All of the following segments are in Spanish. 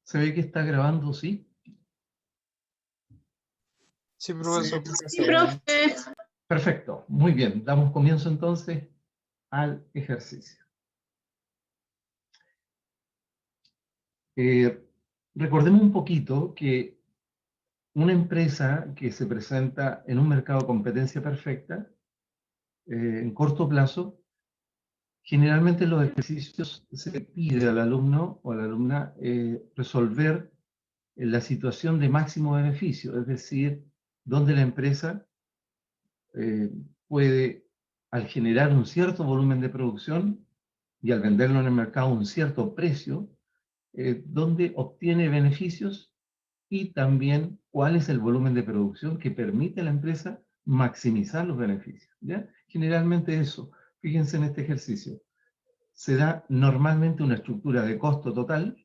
¿Se ve que está grabando, sí? Sí, profesor. Sí, profe. Perfecto, muy bien. Damos comienzo entonces al ejercicio. Recordemos un poquito que una empresa que se presenta en un mercado de competencia perfecta, en corto plazo, generalmente en los ejercicios se le pide al alumno o a la alumna resolver la situación de máximo beneficio, es decir, donde la empresa puede, al generar un cierto volumen de producción y al venderlo en el mercado a un cierto precio, donde obtiene beneficios y también cuál es el volumen de producción que permite a la empresa maximizar los beneficios, ¿ya? Generalmente eso, fíjense en este ejercicio, se da normalmente una estructura de costo total.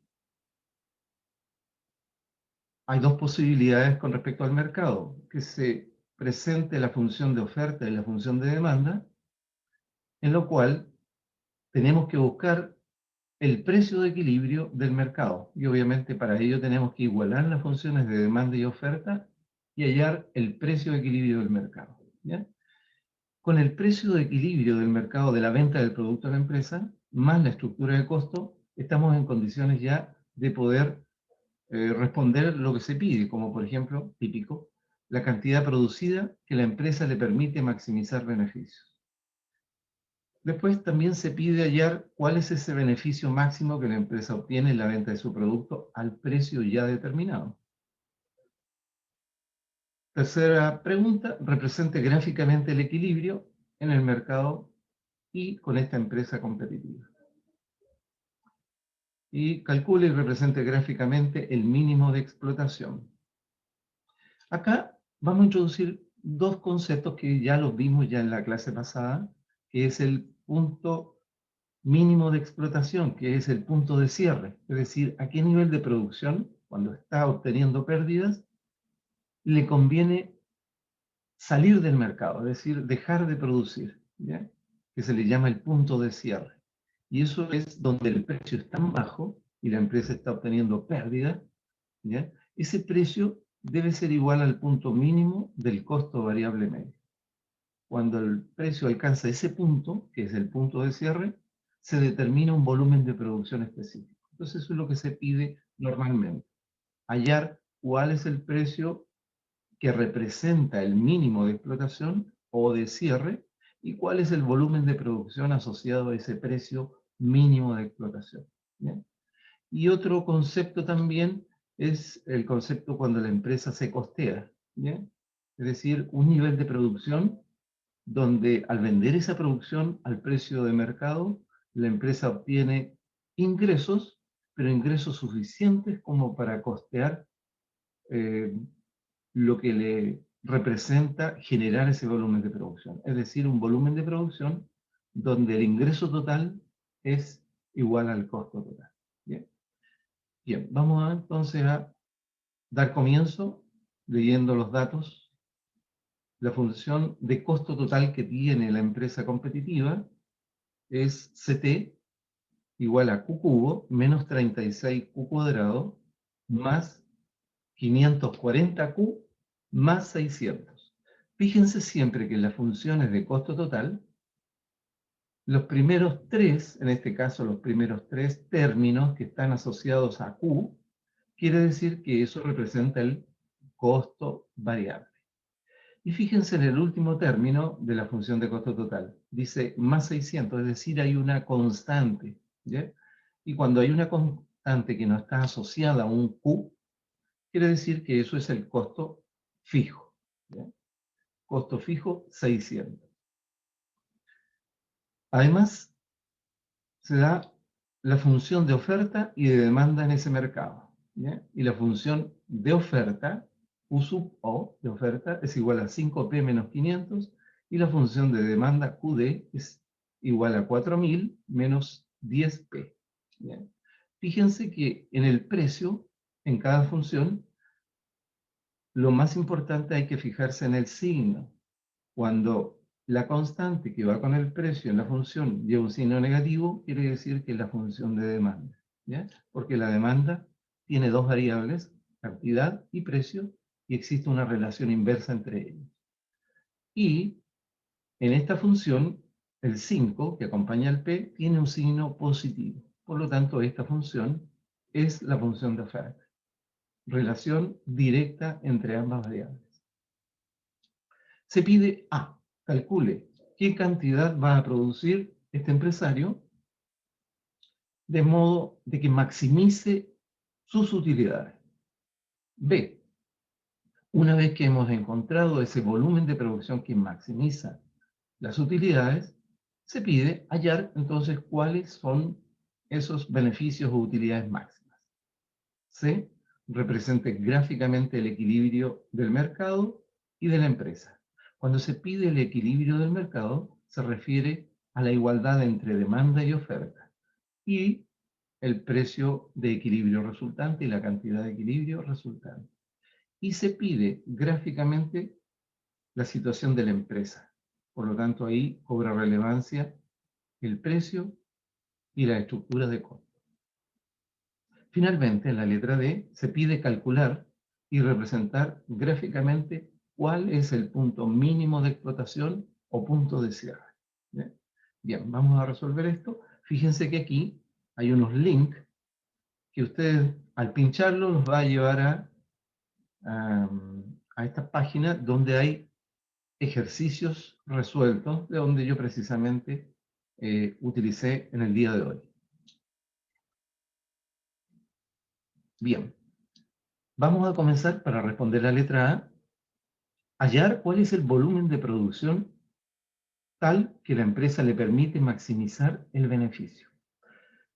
Hay dos posibilidades con respecto al mercado, que se presente la función de oferta y la función de demanda, en lo cual tenemos que buscar el precio de equilibrio del mercado. Y obviamente para ello tenemos que igualar las funciones de demanda y oferta y hallar el precio de equilibrio del mercado, ¿ya? Con el precio de equilibrio del mercado de la venta del producto a la empresa, más la estructura de costo, estamos en condiciones ya de poder responder lo que se pide, como por ejemplo, típico, la cantidad producida que la empresa le permite maximizar beneficios. Después también se pide hallar cuál es ese beneficio máximo que la empresa obtiene en la venta de su producto al precio ya determinado. Tercera pregunta, represente gráficamente el equilibrio en el mercado y con esta empresa competitiva. Y calcule y represente gráficamente el mínimo de explotación. Acá vamos a introducir dos conceptos que ya los vimos ya en la clase pasada, que es el punto mínimo de explotación, que es el punto de cierre, es decir, a qué nivel de producción, cuando está obteniendo pérdidas, le conviene salir del mercado, es decir, dejar de producir, ¿ya? Que se le llama el punto de cierre. Y eso es donde el precio es tan bajo y la empresa está obteniendo pérdidas, ¿ya? Ese precio debe ser igual al punto mínimo del costo variable medio. Cuando el precio alcanza ese punto, que es el punto de cierre, se determina un volumen de producción específico. Entonces eso es lo que se pide normalmente. Hallar cuál es el precio que representa el mínimo de explotación o de cierre y cuál es el volumen de producción asociado a ese precio mínimo de explotación. ¿Bien? Y otro concepto también es el concepto cuando la empresa se costea. ¿Bien? Es decir, un nivel de producción donde al vender esa producción al precio de mercado, la empresa obtiene ingresos, pero ingresos suficientes como para costear lo que le representa generar ese volumen de producción. Es decir, un volumen de producción donde el ingreso total es igual al costo total. Bien, bien, vamos entonces a dar comienzo leyendo los datos. La función de costo total que tiene la empresa competitiva es CT igual a Q cubo menos 36Q cuadrado más 540Q más 600. Fíjense siempre que en las funciones de costo total, los primeros tres, en este caso los primeros tres términos que están asociados a Q, quiere decir que eso representa el costo variable. Y fíjense en el último término de la función de costo total. Dice más 600, es decir, hay una constante, ¿ya? Y cuando hay una constante que no está asociada a un Q, quiere decir que eso es el costo fijo, ¿ya? Costo fijo 600. Además, se da la función de oferta y de demanda en ese mercado, ¿ya? Y la función de oferta, U sub O, de oferta, es igual a 5P menos 500, y la función de demanda, QD, es igual a 4000 menos 10P. ¿Ya? Fíjense que en el precio, en cada función, lo más importante hay que fijarse en el signo. Cuando la constante que va con el precio en la función lleva un signo negativo, quiere decir que es la función de demanda, ¿ya? Porque la demanda tiene dos variables, cantidad y precio, y existe una relación inversa entre ellos. Y en esta función, el 5, que acompaña al P, tiene un signo positivo. Por lo tanto, esta función es la función de oferta. Relación directa entre ambas variables. Se pide A, calcule qué cantidad va a producir este empresario de modo de que maximice sus utilidades. B, una vez que hemos encontrado ese volumen de producción que maximiza las utilidades, se pide hallar entonces cuáles son esos beneficios o utilidades máximas. C, represente gráficamente el equilibrio del mercado y de la empresa. Cuando se pide el equilibrio del mercado, se refiere a la igualdad entre demanda y oferta y el precio de equilibrio resultante y la cantidad de equilibrio resultante. Y se pide gráficamente la situación de la empresa. Por lo tanto, ahí cobra relevancia el precio y la estructura de costo. Finalmente, en la letra D, se pide calcular y representar gráficamente cuál es el punto mínimo de explotación o punto de cierre. Bien, vamos a resolver esto. Fíjense que aquí hay unos links que ustedes, al pincharlo, los va a llevar a esta página donde hay ejercicios resueltos, de donde yo precisamente utilicé en el día de hoy. Bien, vamos a comenzar para responder la letra A, hallar cuál es el volumen de producción tal que la empresa le permite maximizar el beneficio.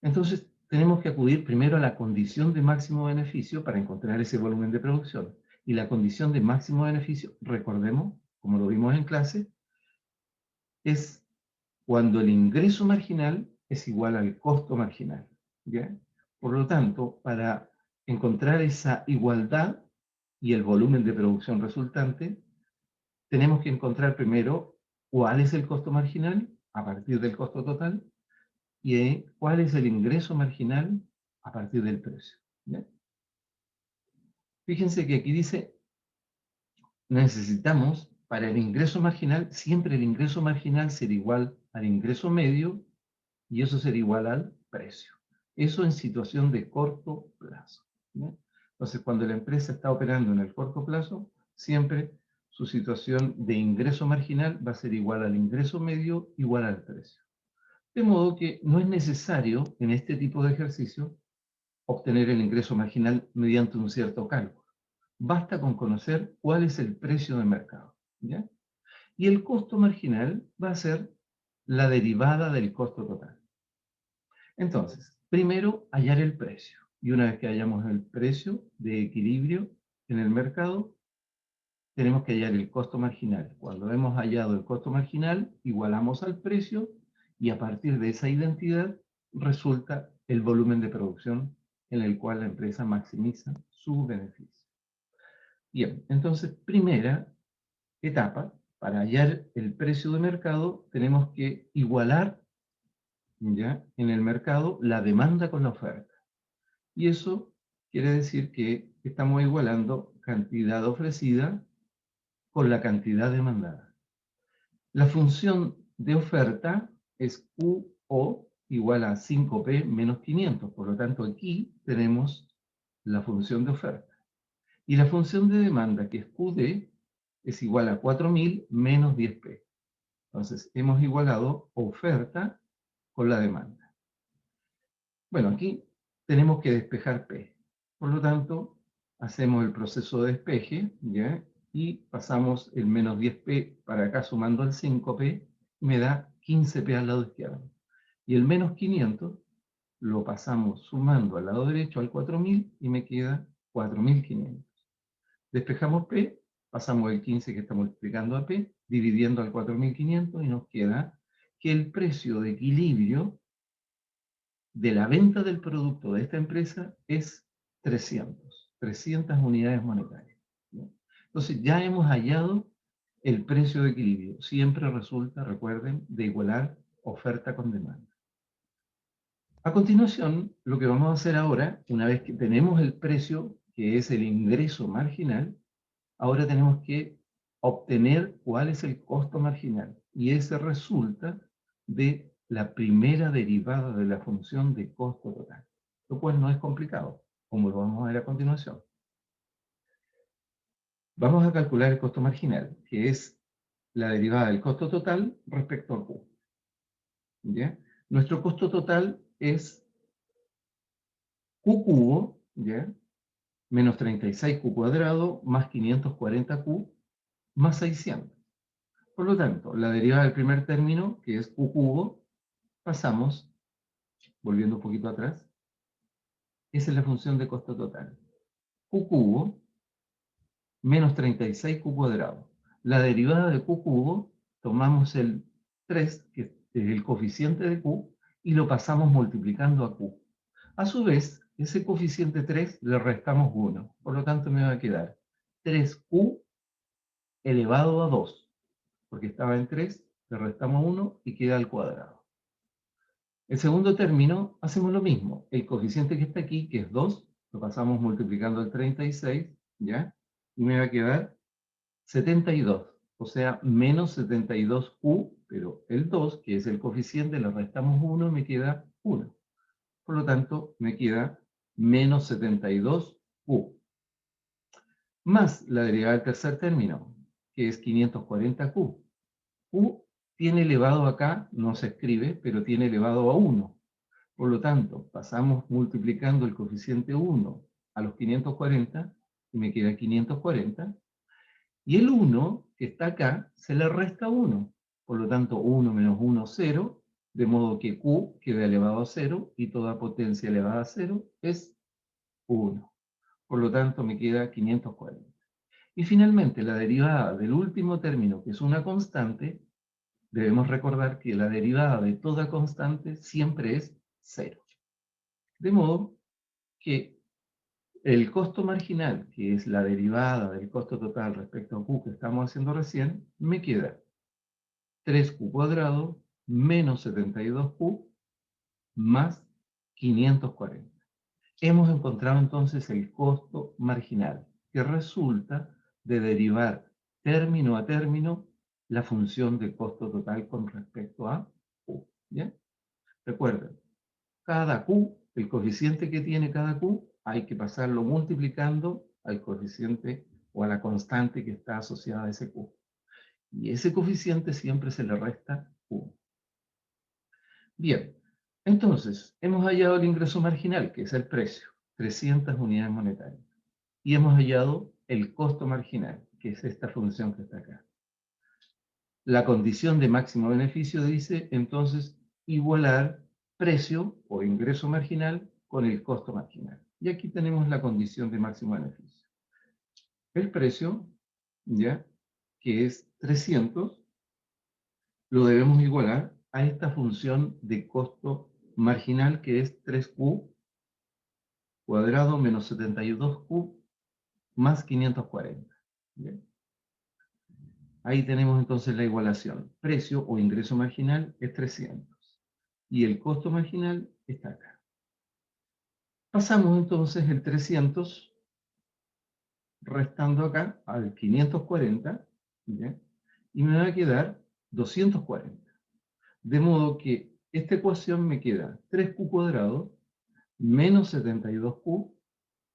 Entonces, tenemos que acudir primero a la condición de máximo beneficio para encontrar ese volumen de producción. Y la condición de máximo beneficio, recordemos, como lo vimos en clase, es cuando el ingreso marginal es igual al costo marginal. ¿Ya? Por lo tanto, para encontrar esa igualdad y el volumen de producción resultante, tenemos que encontrar primero cuál es el costo marginal a partir del costo total y cuál es el ingreso marginal a partir del precio. ¿Ya? Fíjense que aquí dice, necesitamos para el ingreso marginal, siempre el ingreso marginal será igual al ingreso medio y eso será igual al precio. Eso en situación de corto plazo. ¿Ya? Entonces, cuando la empresa está operando en el corto plazo, siempre su situación de ingreso marginal va a ser igual al ingreso medio, igual al precio. De modo que no es necesario, en este tipo de ejercicio, obtener el ingreso marginal mediante un cierto cálculo. Basta con conocer cuál es el precio de mercado. ¿Ya? Y el costo marginal va a ser la derivada del costo total. Entonces, primero, hallar el precio. Y una vez que hallamos el precio de equilibrio en el mercado, tenemos que hallar el costo marginal. Cuando hemos hallado el costo marginal, igualamos al precio y a partir de esa identidad resulta el volumen de producción en el cual la empresa maximiza su beneficio. Bien, entonces, primera etapa, para hallar el precio de mercado, tenemos que igualar, ¿ya?, en el mercado la demanda con la oferta. Y eso quiere decir que estamos igualando cantidad ofrecida con la cantidad demandada. La función de oferta es QO igual a 5P menos 500. Por lo tanto, aquí tenemos la función de oferta. Y la función de demanda, que es QD, es igual a 4000 menos 10P. Entonces, hemos igualado oferta con la demanda. Bueno, aquí tenemos que despejar P. Por lo tanto, hacemos el proceso de despeje, ¿ya? Y pasamos el menos 10P para acá sumando el 5P, me da 15P al lado izquierdo. Y el menos 500 lo pasamos sumando al lado derecho al 4000 y me queda 4500. Despejamos P, pasamos el 15 que está multiplicando a P, dividiendo al 4500 y nos queda que el precio de equilibrio de la venta del producto de esta empresa es 300 unidades monetarias. ¿No? Entonces ya hemos hallado el precio de equilibrio. Siempre resulta, recuerden, de igualar oferta con demanda. A continuación, lo que vamos a hacer ahora, una vez que tenemos el precio, que es el ingreso marginal, ahora tenemos que obtener cuál es el costo marginal. Y ese resulta de la primera derivada de la función de costo total, lo cual no es complicado, como lo vamos a ver a continuación. Vamos a calcular el costo marginal, que es la derivada del costo total respecto a Q. ¿Ya? Nuestro costo total es Q cubo, ¿ya? Menos 36Q cuadrado, más 540Q, más 600. Por lo tanto, la derivada del primer término, que es Q cubo, pasamos, volviendo un poquito atrás, esa es la función de costo total. Q cubo menos 36Q cuadrado. La derivada de Q cubo, tomamos el 3, que es el coeficiente de Q, y lo pasamos multiplicando a Q. A su vez, ese coeficiente 3 le restamos 1. Por lo tanto, me va a quedar 3Q elevado a 2. Porque estaba en 3, le restamos 1 y queda al cuadrado. El segundo término, hacemos lo mismo. El coeficiente que está aquí, que es 2, lo pasamos multiplicando al 36, ¿ya? Y me va a quedar 72, o sea, menos 72Q, pero el 2, que es el coeficiente, le restamos 1, me queda 1. Por lo tanto, me queda menos 72Q. Más la derivada del tercer término, que es 540Q. Q tiene elevado acá, no se escribe, pero tiene elevado a 1. Por lo tanto, pasamos multiplicando el coeficiente 1 a los 540, y me queda 540. Y el 1, que está acá, se le resta 1. Por lo tanto, 1 menos 1, 0, de modo que Q queda elevado a 0, y toda potencia elevada a 0 es 1. Por lo tanto, me queda 540. Y finalmente, la derivada del último término, que es una constante, debemos recordar que la derivada de toda constante siempre es 0. De modo que el costo marginal, que es la derivada del costo total respecto a Q que estamos haciendo recién, me queda 3Q cuadrado menos 72Q más 540. Hemos encontrado entonces el costo marginal, que resulta de derivar término a término la función de costo total con respecto a Q. ¿Bien? Recuerden, cada Q, el coeficiente que tiene cada Q, hay que pasarlo multiplicando al coeficiente o a la constante que está asociada a ese Q. Y ese coeficiente siempre se le resta 1. Bien, entonces, hemos hallado el ingreso marginal, que es el precio, 300 unidades monetarias. Y hemos hallado el costo marginal, que es esta función que está acá. La condición de máximo beneficio dice, entonces, igualar precio o ingreso marginal con el costo marginal. Y aquí tenemos la condición de máximo beneficio. El precio, ¿ya? Que es 300, lo debemos igualar a esta función de costo marginal, que es 3Q cuadrado menos 72Q más 540. ¿Bien? Ahí tenemos entonces la igualación. Precio o ingreso marginal es 300. Y el costo marginal está acá. Pasamos entonces el 300 restando acá al 540, ¿bien? Y me va a quedar 240. De modo que esta ecuación me queda 3Q cuadrado menos 72Q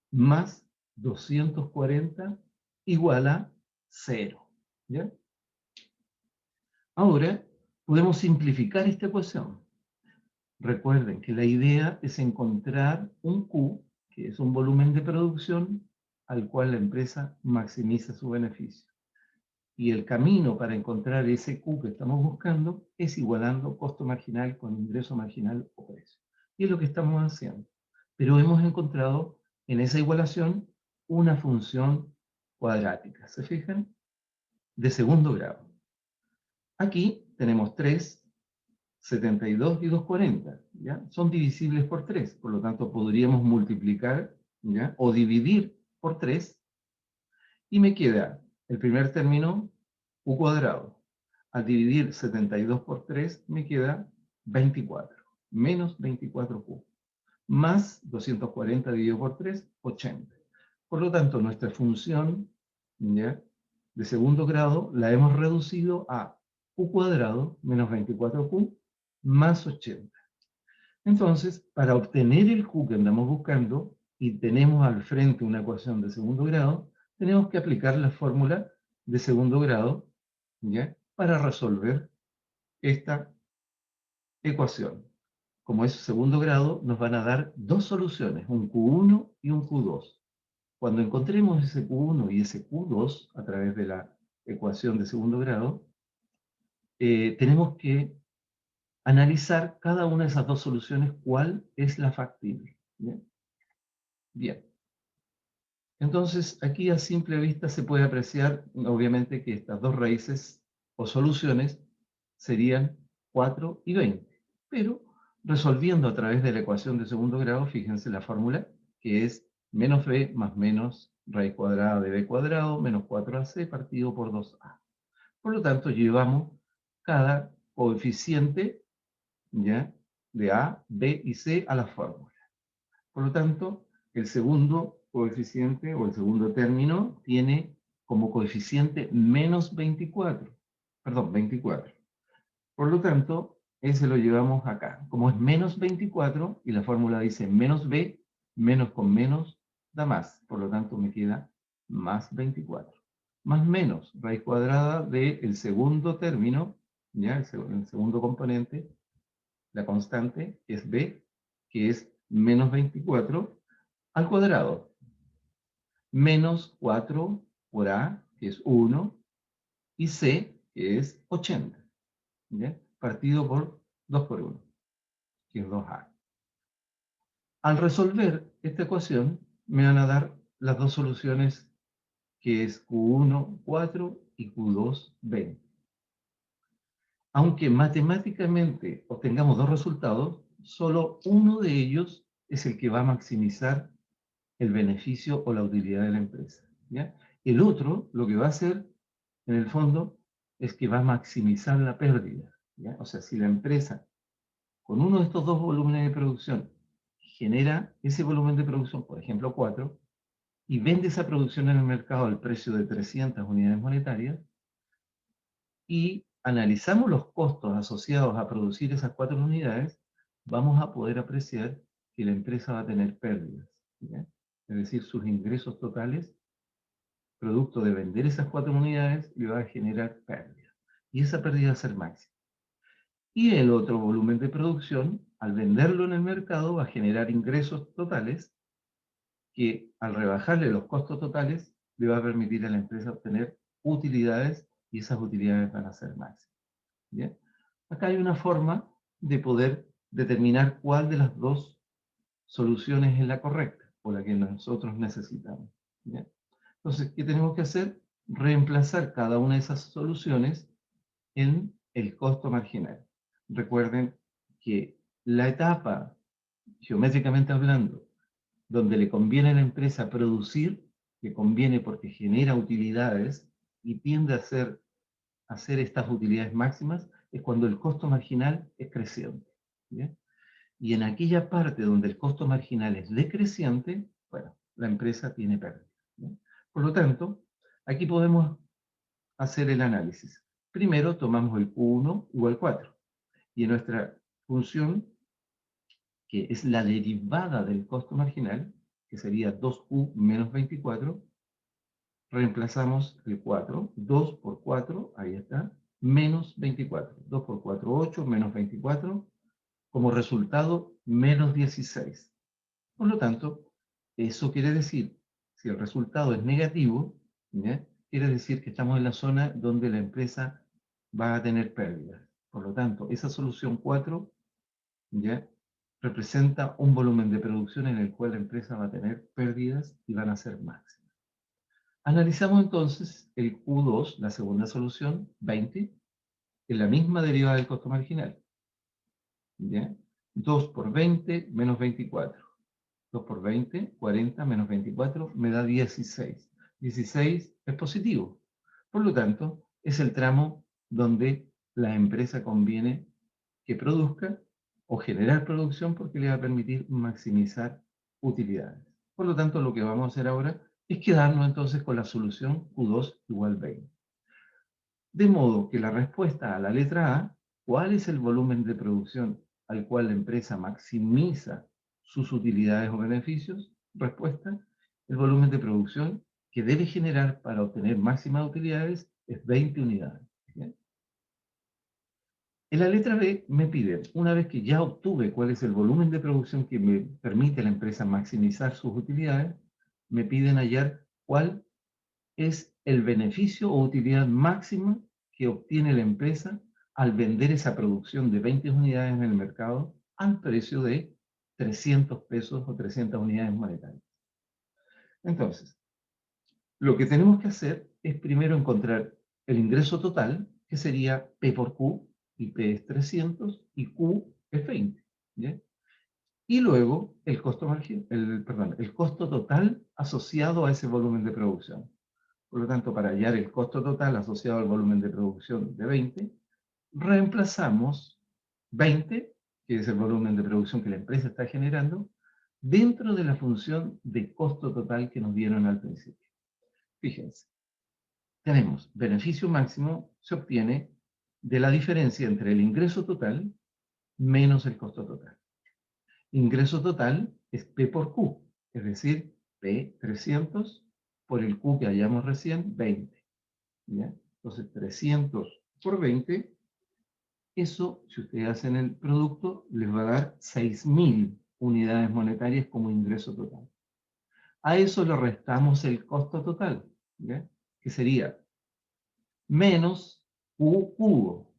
más 240 igual a 0. ¿Ya? Ahora podemos simplificar esta ecuación. Recuerden que la idea es encontrar un Q, que es un volumen de producción, al cual la empresa maximiza su beneficio. Y el camino para encontrar ese Q que estamos buscando es igualando costo marginal con ingreso marginal o precio. Y es lo que estamos haciendo. Pero hemos encontrado en esa igualación una función cuadrática, ¿se fijan? De segundo grado. Aquí tenemos 3, 72 y 240, ¿ya? Son divisibles por 3, por lo tanto podríamos multiplicar, ¿ya? O dividir por 3, y me queda el primer término, Q cuadrado. Al dividir 72 por 3, me queda 24. menos 24Q, más 240 dividido por 3, 80. Por lo tanto, nuestra función, ¿ya?, de segundo grado la hemos reducido a Q cuadrado menos 24Q más 80. Entonces, para obtener el Q que andamos buscando, y tenemos al frente una ecuación de segundo grado, tenemos que aplicar la fórmula de segundo grado, ¿ya?, para resolver esta ecuación. Como es segundo grado, nos van a dar dos soluciones, un Q1 y un Q2. Cuando encontremos ese Q1 y ese Q2 a través de la ecuación de segundo grado, tenemos que analizar cada una de esas dos soluciones, cuál es la factible. ¿Bien? Bien. Entonces, aquí a simple vista se puede apreciar, obviamente, que estas dos raíces o soluciones serían 4 y 20. Pero, resolviendo a través de la ecuación de segundo grado, fíjense la fórmula, que es menos b más menos raíz cuadrada de b cuadrado menos 4ac partido por 2a. Por lo tanto, llevamos cada coeficiente, ¿ya?, de a, b y c a la fórmula. Por lo tanto, el segundo coeficiente o el segundo término tiene como coeficiente menos 24. Perdón, 24. Por lo tanto, ese lo llevamos acá. Como es menos 24 y la fórmula dice menos b, menos con menos da más. Por lo tanto, me queda más 24. Más menos raíz cuadrada del segundo término, ¿ya?, el segundo componente, la constante, que es b, que es menos 24, al cuadrado, menos 4 por a, que es 1, y c, que es 80, ¿ya?, partido por 2 por 1, que es 2a. Al resolver esta ecuación, me van a dar las dos soluciones, que es Q1, 4, y Q2, 20. Aunque matemáticamente obtengamos dos resultados, solo uno de ellos es el que va a maximizar el beneficio o la utilidad de la empresa, ¿ya? El otro, lo que va a hacer, en el fondo, es que va a maximizar la pérdida, ¿ya? O sea, si la empresa, con uno de estos dos volúmenes de producción, genera ese volumen de producción, por ejemplo 4, y vende esa producción en el mercado al precio de 300 unidades monetarias, y analizamos los costos asociados a producir esas 4 unidades, vamos a poder apreciar que la empresa va a tener pérdidas, ¿ya? Es decir, sus ingresos totales, producto de vender esas 4 unidades, le va a generar pérdida. Y esa pérdida va a ser máxima. Y el otro volumen de producción, al venderlo en el mercado, va a generar ingresos totales que, al rebajarle los costos totales, le va a permitir a la empresa obtener utilidades, y esas utilidades van a ser máximas. ¿Bien? Acá hay una forma de poder determinar cuál de las dos soluciones es la correcta, o la que nosotros necesitamos. ¿Bien? Entonces, ¿qué tenemos que hacer? Reemplazar cada una de esas soluciones en el costo marginal. Recuerden que la etapa, geométricamente hablando, donde le conviene a la empresa producir, le conviene porque genera utilidades y tiende a hacer estas utilidades máximas, es cuando el costo marginal es creciente. ¿Bien? Y en aquella parte donde el costo marginal es decreciente, bueno, la empresa tiene pérdida. ¿Bien? Por lo tanto, aquí podemos hacer el análisis. Primero tomamos el Q1 igual 4. Y en nuestra función, que es la derivada del costo marginal, que sería 2Q menos 24, reemplazamos el 4, 2 por 4, ahí está, menos 24. 2 por 4, 8, menos 24, como resultado, menos 16. Por lo tanto, eso quiere decir, si el resultado es negativo, ¿ya?, quiere decir que estamos en la zona donde la empresa va a tener pérdidas. Por lo tanto, esa solución 4, ¿ya?, representa un volumen de producción en el cual la empresa va a tener pérdidas y van a ser máximas. Analizamos entonces el Q2, la segunda solución, 20, en la misma derivada del costo marginal. ¿Ya? 2 por 20 menos 24. 2 por 20, 40 menos 24, me da 16. 16 es positivo. Por lo tanto, es el tramo donde la empresa conviene que produzca o generar producción porque le va a permitir maximizar utilidades. Por lo tanto, lo que vamos a hacer ahora es quedarnos entonces con la solución Q2 igual 20. De modo que la respuesta a la letra A, ¿cuál es el volumen de producción al cual la empresa maximiza sus utilidades o beneficios? Respuesta, el volumen de producción que debe generar para obtener máximas utilidades es 20 unidades. ¿Bien? En la letra B me piden, una vez que ya obtuve cuál es el volumen de producción que me permite a la empresa maximizar sus utilidades, me piden hallar cuál es el beneficio o utilidad máxima que obtiene la empresa al vender esa producción de 20 unidades en el mercado al precio de 300 pesos o 300 unidades monetarias. Entonces, lo que tenemos que hacer es primero encontrar el ingreso total, que sería P por Q, y P es 300 y Q es 20. ¿Bien? Y luego el costo el costo total asociado a ese volumen de producción. Por lo tanto, para hallar el costo total asociado al volumen de producción de 20, reemplazamos 20, que es el volumen de producción que la empresa está generando, dentro de la función de costo total que nos dieron al principio. Fíjense, tenemos beneficio máximo se obtiene de la diferencia entre el ingreso total menos el costo total. Ingreso total es P por Q, es decir, P 300 por el Q que hallamos recién, 20. ¿Ya? Entonces, 300 por 20, eso, si ustedes hacen el producto, les va a dar 6.000 unidades monetarias como ingreso total. A eso le restamos el costo total, ¿ya? Que sería menos Q cubo.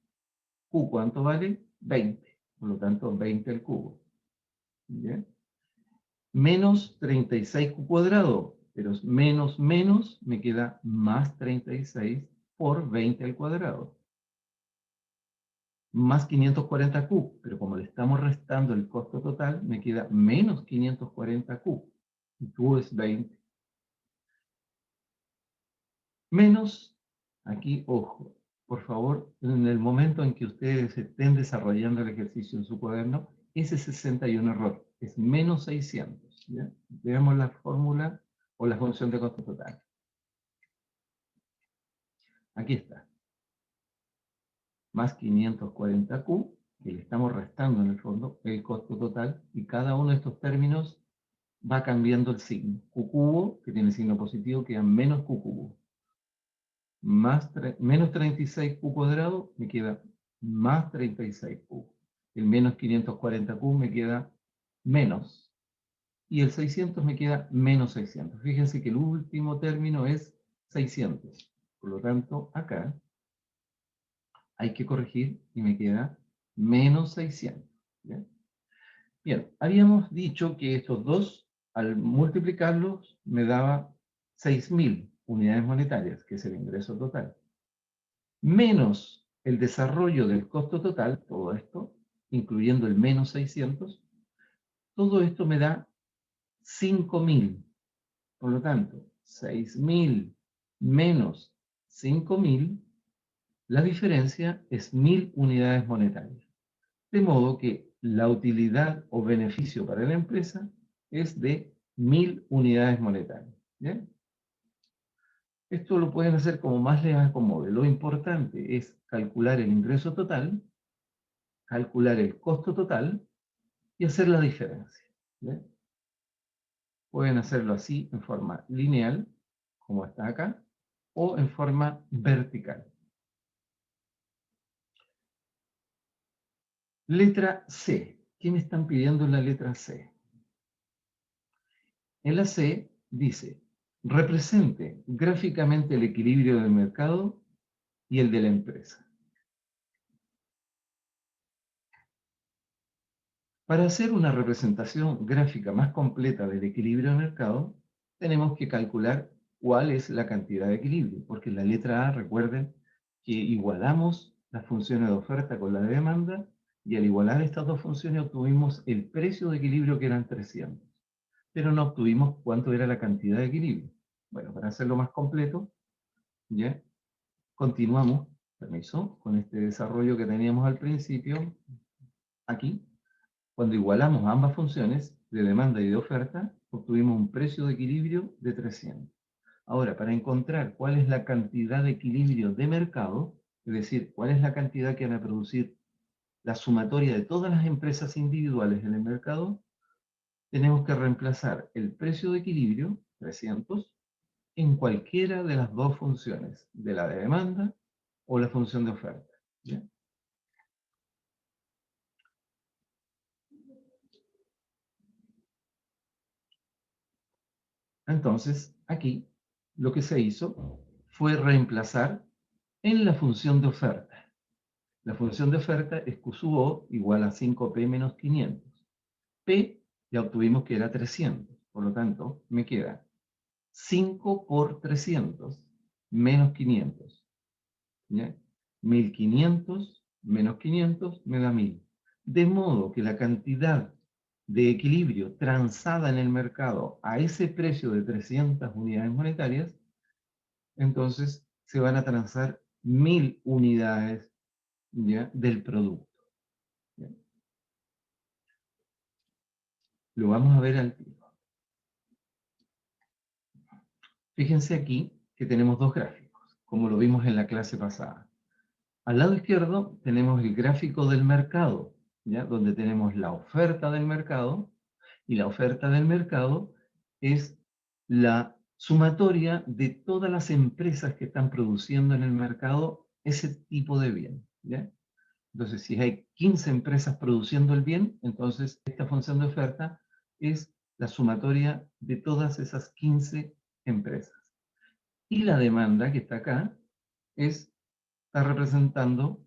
Q, ¿cuánto vale? 20. Por lo tanto, 20 al cubo. ¿Ya? Menos 36Q cuadrado. Pero menos me queda más 36 por 20 al cuadrado. Más 540Q, pero como le estamos restando el costo total, me queda menos 540Q. Y Q es 20. Menos, aquí, ojo, por favor, en el momento en que ustedes estén desarrollando el ejercicio en su cuaderno, ese 61 error, es menos 600. ¿Ya? Veamos la fórmula o la función de costo total. Aquí está. Más 540Q, que le estamos restando en el fondo el costo total, y cada uno de estos términos va cambiando el signo. Q cubo, que tiene signo positivo, queda menos Q cubo. Menos 36Q cuadrado, me queda más 36Q. El menos 540Q me queda menos. Y el 600 me queda menos 600. Fíjense que el último término es 600. Por lo tanto, acá hay que corregir y me queda menos 600. ¿Bien? Bien, habíamos dicho que estos dos, al multiplicarlos, me daba 6.000 unidades monetarias, que es el ingreso total, menos el desarrollo del costo total, todo esto, incluyendo el menos 600, todo esto me da 5.000. Por lo tanto, 6.000 menos 5.000, la diferencia es 1.000 unidades monetarias. De modo que la utilidad o beneficio para la empresa es de 1.000 unidades monetarias. ¿Bien? Esto lo pueden hacer como más les acomode. Lo importante es calcular el ingreso total, calcular el costo total y hacer la diferencia. ¿Bien? Pueden hacerlo así en forma lineal, como está acá, o en forma vertical. Letra C. ¿Qué me están pidiendo en la letra C? En la C dice, represente gráficamente el equilibrio del mercado y el de la empresa. Para hacer una representación gráfica más completa del equilibrio del mercado, tenemos que calcular cuál es la cantidad de equilibrio, porque en la letra A, recuerden que igualamos las funciones de oferta con la de demanda, y al igualar estas dos funciones obtuvimos el precio de equilibrio que eran 300, pero no obtuvimos cuánto era la cantidad de equilibrio. Bueno, para hacerlo más completo, ¿ya? Continuamos, permiso, con este desarrollo que teníamos al principio, aquí. Cuando igualamos ambas funciones, de demanda y de oferta, obtuvimos un precio de equilibrio de 300. Ahora, para encontrar cuál es la cantidad de equilibrio de mercado, es decir, cuál es la cantidad que van a producir la sumatoria de todas las empresas individuales en el mercado, tenemos que reemplazar el precio de equilibrio, 300, en cualquiera de las dos funciones, de la de demanda o la función de oferta. ¿Ya? Entonces, aquí lo que se hizo fue reemplazar en la función de oferta. La función de oferta es Q sub O igual a 5P menos 500. P ya obtuvimos que era 300, por lo tanto, me queda 5 por 300 menos 500. ¿Ya? 1500 menos 500 me da 1000. De modo que la cantidad de equilibrio transada en el mercado a ese precio de 300 unidades monetarias, entonces se van a transar 1000 unidades, ¿ya?, del producto. ¿Ya? Lo vamos a ver al tiro. Fíjense aquí que tenemos dos gráficos, como lo vimos en la clase pasada. Al lado izquierdo tenemos el gráfico del mercado, ¿ya?, donde tenemos la oferta del mercado, y la oferta del mercado es la sumatoria de todas las empresas que están produciendo en el mercado ese tipo de bien. ¿Ya? Entonces, si hay 15 empresas produciendo el bien, entonces esta función de oferta es la sumatoria de todas esas 15 empresas. Y la demanda que está acá está representando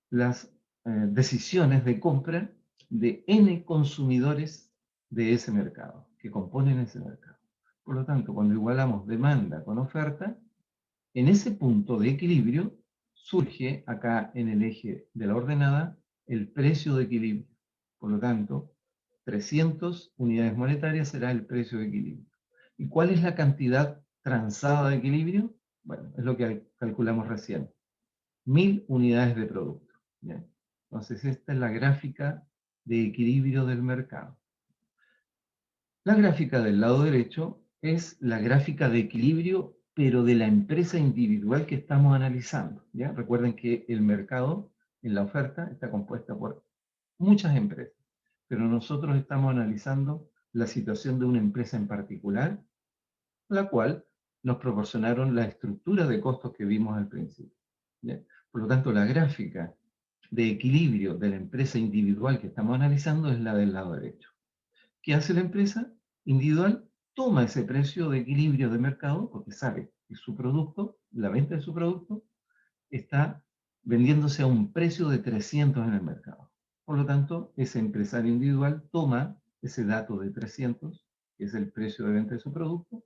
las decisiones de compra de N consumidores de ese mercado, que componen ese mercado. Por lo tanto, cuando igualamos demanda con oferta, en ese punto de equilibrio surge acá en el eje de la ordenada el precio de equilibrio. Por lo tanto, 300 unidades monetarias será el precio de equilibrio. ¿Y cuál es la cantidad transada de equilibrio? Bueno, es lo que calculamos recién. 1000 unidades de producto. ¿Ya? Entonces, esta es la gráfica de equilibrio del mercado. La gráfica del lado derecho es la gráfica de equilibrio, pero de la empresa individual que estamos analizando. ¿Ya? Recuerden que el mercado, en la oferta, está compuesta por muchas empresas, pero nosotros estamos analizando la situación de una empresa en particular, la cual nos proporcionaron la estructura de costos que vimos al principio. ¿Ya? Por lo tanto, la gráfica de equilibrio de la empresa individual que estamos analizando es la del lado derecho. ¿Qué hace la empresa individual? Toma ese precio de equilibrio de mercado, porque sabe que su producto, la venta de su producto, está vendiéndose a un precio de 300 en el mercado. Por lo tanto, ese empresario individual toma ese dato de 300, que es el precio de venta de su producto,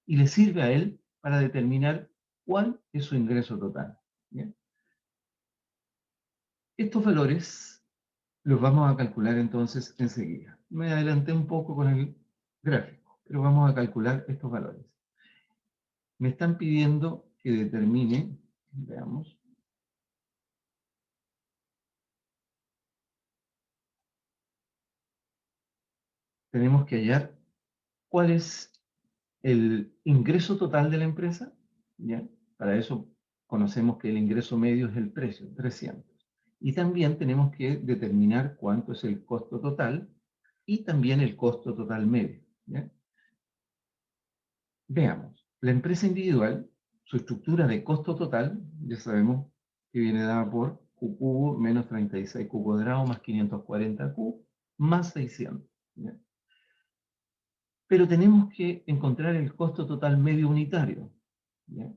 y le sirve a él para determinar cuál es su ingreso total. ¿Bien? Estos valores los vamos a calcular entonces enseguida. Me adelanté un poco con el gráfico, pero vamos a calcular estos valores. Me están pidiendo que determine, veamos, tenemos que hallar cuál es el ingreso total de la empresa. ¿Ya? Para eso conocemos que el ingreso medio es el precio, 300. Y también tenemos que determinar cuánto es el costo total y también el costo total medio. ¿Ya? Veamos, la empresa individual, su estructura de costo total, ya sabemos que viene dada por Q cubo menos 36Q cuadrado más 540Q más 600. ¿Ya? Pero tenemos que encontrar el costo total medio unitario. ¿Ya?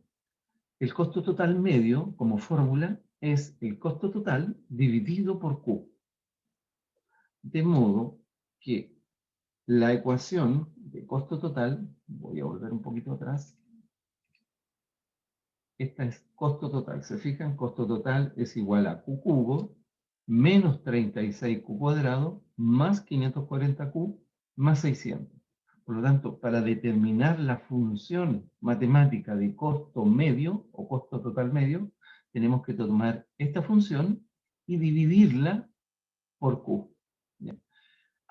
El costo total medio, como fórmula, es el costo total dividido por Q. De modo que la ecuación de costo total, voy a volver un poquito atrás, esta es costo total. ¿Se fijan? Costo total es igual a Q cubo menos 36Q cuadrado más 540Q más 600. Por lo tanto, para determinar la función matemática de costo medio o costo total medio, tenemos que tomar esta función y dividirla por Q. ¿Ya?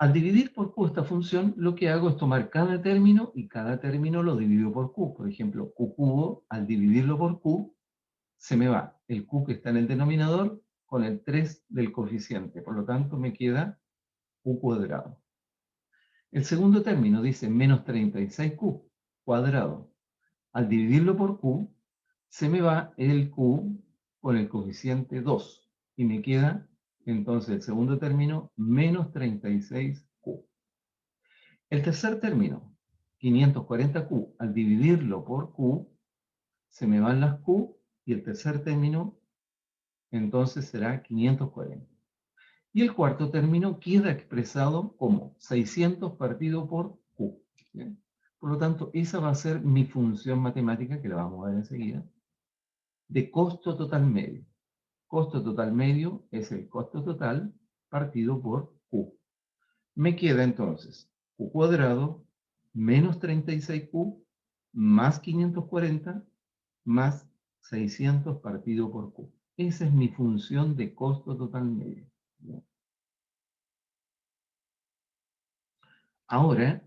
Al dividir por Q esta función, lo que hago es tomar cada término y cada término lo divido por Q. Por ejemplo, Q cubo, al dividirlo por Q, se me va el Q que está en el denominador con el 3 del coeficiente. Por lo tanto, me queda Q cuadrado. El segundo término dice menos 36Q cuadrado. Al dividirlo por Q, se me va el Q con el coeficiente 2. Y me queda, entonces, el segundo término, menos 36Q. El tercer término, 540Q, al dividirlo por Q, se me van las Q, y el tercer término, entonces, será 540. Y el cuarto término queda expresado como 600 partido por Q. ¿Bien? Por lo tanto, esa va a ser mi función matemática, que la vamos a ver enseguida, de costo total medio. Costo total medio es el costo total partido por Q. Me queda entonces Q cuadrado menos 36Q más 540 más 600 partido por Q. Esa es mi función de costo total medio. ¿Bien? Ahora,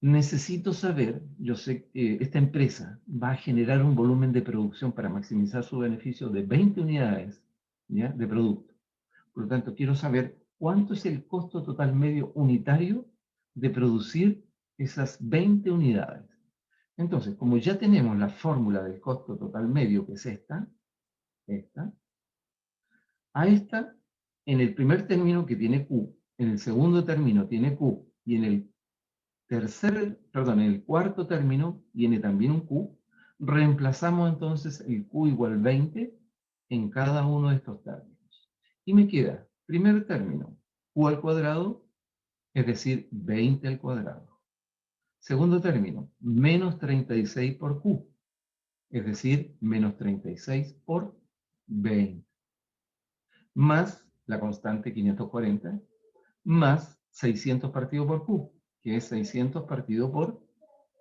necesito saber, yo sé que esta empresa va a generar un volumen de producción para maximizar su beneficio de 20 unidades, ¿ya?, de producto. Por lo tanto, quiero saber cuánto es el costo total medio unitario de producir esas 20 unidades. Entonces, como ya tenemos la fórmula del costo total medio, que es esta, a esta, en el primer término que tiene Q, en el segundo término tiene Q, y en el en el cuarto término tiene también un Q, reemplazamos entonces el Q igual 20 en cada uno de estos términos. Y me queda, primer término, Q al cuadrado, es decir, 20 al cuadrado. Segundo término, menos 36 por Q, es decir, menos 36 por 20. Más la constante 540, más 600 partido por Q, que es 600 partido por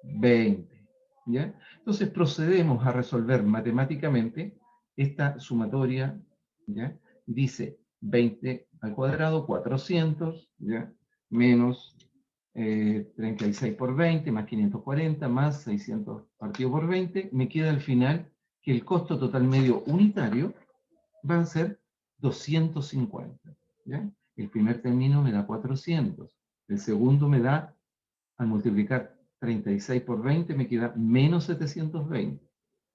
20. ¿Ya? Entonces procedemos a resolver matemáticamente esta sumatoria. ¿Ya? Dice 20 al cuadrado, 400, ¿ya?, menos 36 por 20, más 540, más 600 partido por 20, me queda al final que el costo total medio unitario va a ser 250. ¿Ya? El primer término me da 400, el segundo me da, al multiplicar 36 por 20, me queda menos 720,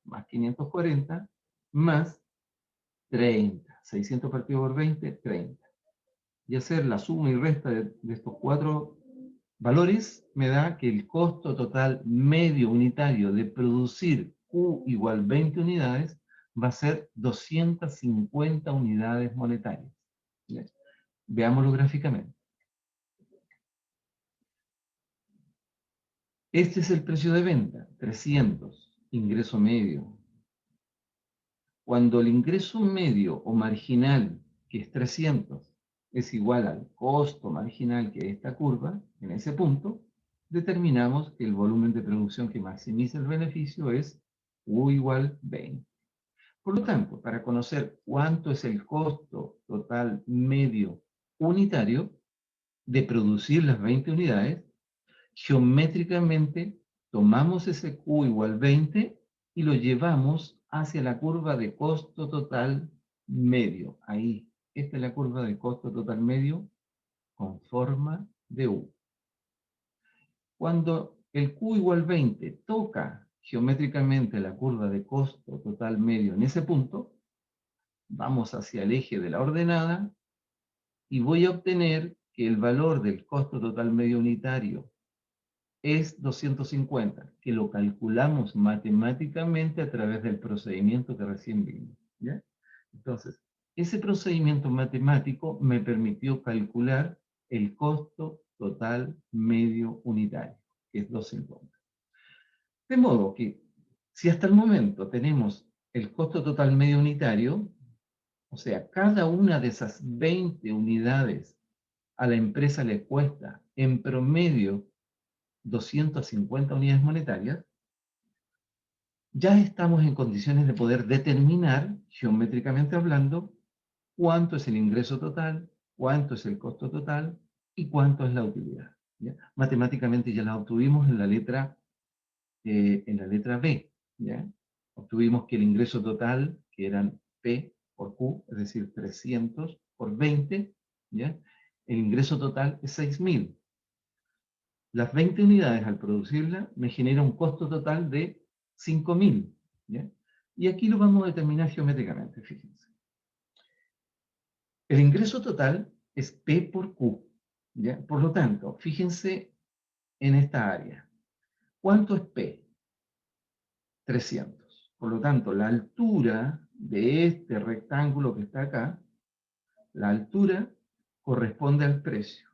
más 540, más 30. 600 partido por 20, 30. Y hacer la suma y resta de estos cuatro valores me da que el costo total medio unitario de producir Q igual 20 unidades va a ser 250 unidades monetarias. ¿Bien? Veámoslo gráficamente. Este es el precio de venta, 300, ingreso medio. Cuando el ingreso medio o marginal, que es 300, es igual al costo marginal, que es esta curva, en ese punto, determinamos que el volumen de producción que maximiza el beneficio es U igual 20. Por lo tanto, para conocer cuánto es el costo total medio unitario de producir las 20 unidades, geométricamente tomamos ese Q igual 20 y lo llevamos hacia la curva de costo total medio. Ahí, esta es la curva de costo total medio con forma de U. Cuando el Q igual 20 toca geométricamente la curva de costo total medio en ese punto, vamos hacia el eje de la ordenada y voy a obtener que el valor del costo total medio unitario es 250, que lo calculamos matemáticamente a través del procedimiento que recién vimos. ¿Ya? Entonces, ese procedimiento matemático me permitió calcular el costo total medio unitario, que es 250. De modo que, si hasta el momento tenemos el costo total medio unitario, o sea, cada una de esas 20 unidades a la empresa le cuesta en promedio 250 unidades monetarias, ya estamos en condiciones de poder determinar, geométricamente hablando, cuánto es el ingreso total, cuánto es el costo total y cuánto es la utilidad. ¿Ya? Matemáticamente ya la obtuvimos en la letra B. ¿Ya? Obtuvimos que el ingreso total, que eran P por Q, es decir, 300 por 20, ¿ya? El ingreso total es 6.000. Las 20 unidades al producirla me genera un costo total de 5.000. ¿Ya? Y aquí lo vamos a determinar geométricamente, fíjense. El ingreso total es P por Q. ¿Ya? Por lo tanto, fíjense en esta área. ¿Cuánto es P? 300. Por lo tanto, la altura de este rectángulo que está acá, la altura corresponde al precio.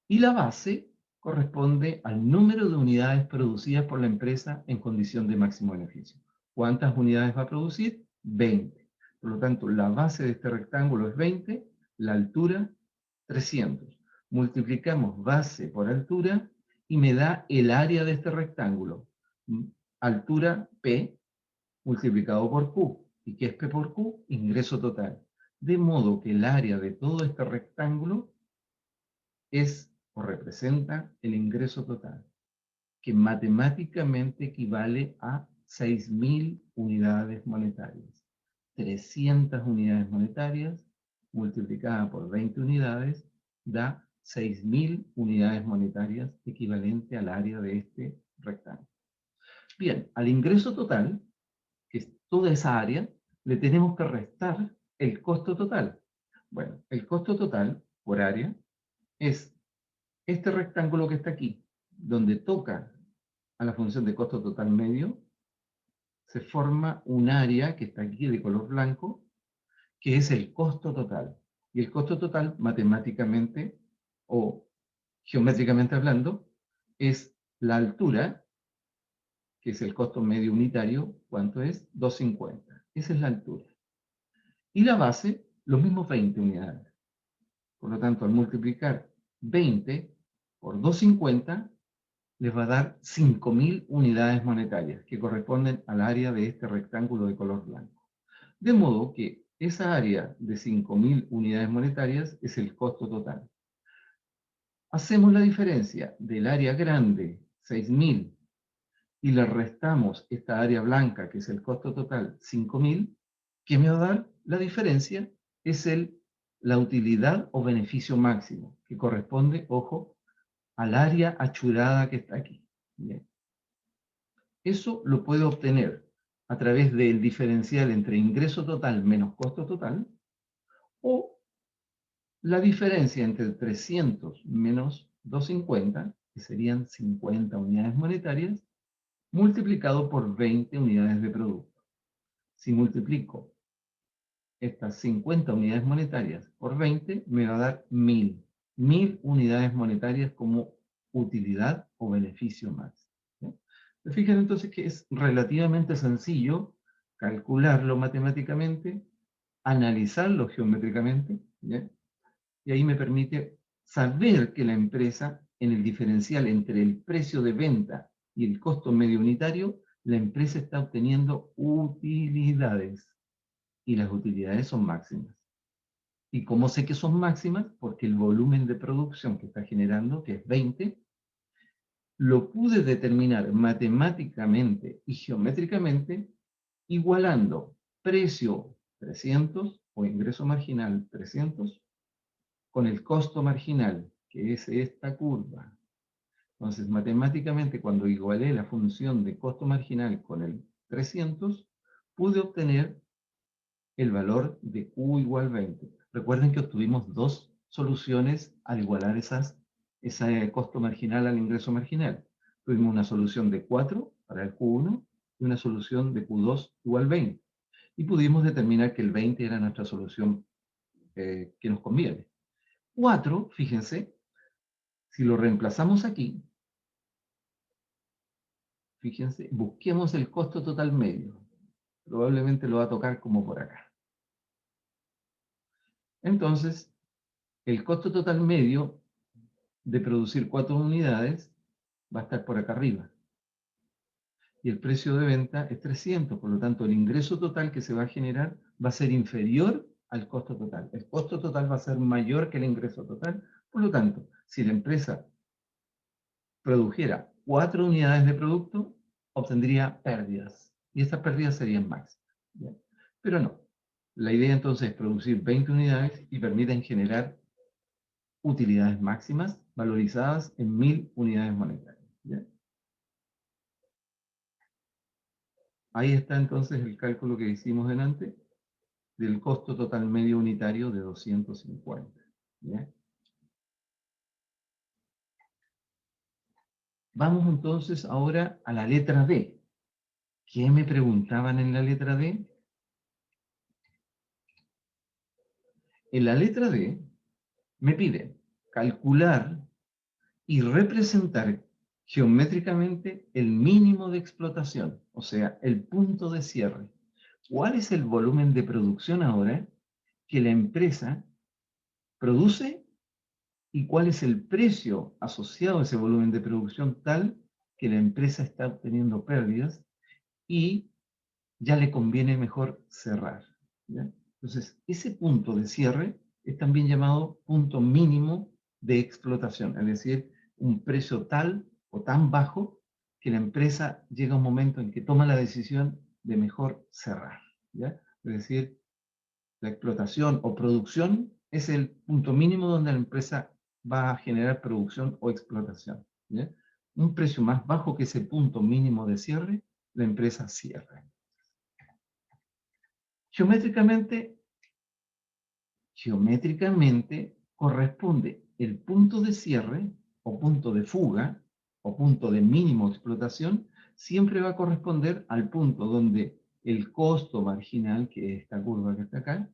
Y la base corresponde al número de unidades producidas por la empresa en condición de máximo beneficio. ¿Cuántas unidades va a producir? 20. Por lo tanto, la base de este rectángulo es 20, la altura 300. Multiplicamos base por altura y me da el área de este rectángulo. Altura P multiplicado por Q. ¿Y qué es P por Q? Ingreso total. De modo que el área de todo este rectángulo es o representa el ingreso total, que matemáticamente equivale a 6.000 unidades monetarias. 300 unidades monetarias multiplicada por 20 unidades da 6.000 unidades monetarias equivalente al área de este rectángulo. Bien, al ingreso total, que es toda esa área, le tenemos que restar el costo total. Bueno, el costo total por área es este rectángulo que está aquí, donde toca a la función de costo total medio, se forma un área que está aquí de color blanco, que es el costo total. Y el costo total, matemáticamente o geométricamente hablando, es la altura, que es el costo medio unitario, ¿cuánto es? 250. Esa es la altura. Y la base, los mismos 20 unidades. Por lo tanto, al multiplicar 20 por 250, les va a dar 5.000 unidades monetarias, que corresponden al área de este rectángulo de color blanco. De modo que esa área de 5.000 unidades monetarias es el costo total. Hacemos la diferencia del área grande, 6.000, y le restamos esta área blanca, que es el costo total, 5.000, ¿qué me va a dar? La diferencia es la utilidad o beneficio máximo, que corresponde, ojo, al área achurada que está aquí. Bien. Eso lo puedo obtener a través del diferencial entre ingreso total menos costo total, o la diferencia entre 300 menos 250, que serían 50 unidades monetarias, multiplicado por 20 unidades de producto. Si multiplico estas 50 unidades monetarias por 20, me va a dar 1.000. 1.000 unidades monetarias como utilidad o beneficio más. ¿Se fijan entonces que es relativamente sencillo calcularlo matemáticamente, analizarlo geométricamente, ¿ya? Y ahí me permite saber que la empresa, en el diferencial entre el precio de venta y el costo medio unitario, la empresa está obteniendo utilidades, y las utilidades son máximas. ¿Y cómo sé que son máximas? Porque el volumen de producción que está generando, que es 20, lo pude determinar matemáticamente y geométricamente igualando precio 300 o ingreso marginal 300 con el costo marginal, que es esta curva. Entonces, matemáticamente, cuando igualé la función de costo marginal con el 300, pude obtener el valor de Q igual 20. Recuerden que obtuvimos dos soluciones al igualar ese costo marginal al ingreso marginal. Tuvimos una solución de 4 para el Q1 y una solución de Q2 igual 20. Y pudimos determinar que el 20 era nuestra solución que nos conviene. 4, fíjense, si lo reemplazamos aquí, fíjense, busquemos el costo total medio. Probablemente lo va a tocar como por acá. Entonces, el costo total medio de producir 4 unidades va a estar por acá arriba. Y el precio de venta es 300, por lo tanto el ingreso total que se va a generar va a ser inferior al costo total. El costo total va a ser mayor que el ingreso total. Por lo tanto, si la empresa produjera 4 unidades de producto, obtendría pérdidas. Y estas pérdidas serían máximas. ¿Ya? Pero no. La idea entonces es producir 20 unidades y permiten generar utilidades máximas valorizadas en 1000 unidades monetarias. ¿Ya? Ahí está entonces el cálculo que hicimos delante del costo total medio unitario de 250. ¿Ya? Vamos entonces ahora a la letra D. ¿Qué me preguntaban en la letra D? En la letra D me pide calcular y representar geométricamente el mínimo de explotación, o sea, el punto de cierre. ¿Cuál es el volumen de producción ahora que la empresa produce y cuál es el precio asociado a ese volumen de producción tal que la empresa está obteniendo pérdidas y ya le conviene mejor cerrar? ¿Ya? Entonces, ese punto de cierre es también llamado punto mínimo de explotación, es decir, un precio tal o tan bajo que la empresa llega a un momento en que toma la decisión de mejor cerrar. ¿Ya? Es decir, la explotación o producción es el punto mínimo donde la empresa va a generar producción o explotación. ¿Ya? Un precio más bajo que ese punto mínimo de cierre, la empresa cierra. Geométricamente corresponde el punto de cierre o punto de fuga o punto de mínimo explotación, siempre va a corresponder al punto donde el costo marginal, que es esta curva que está acá,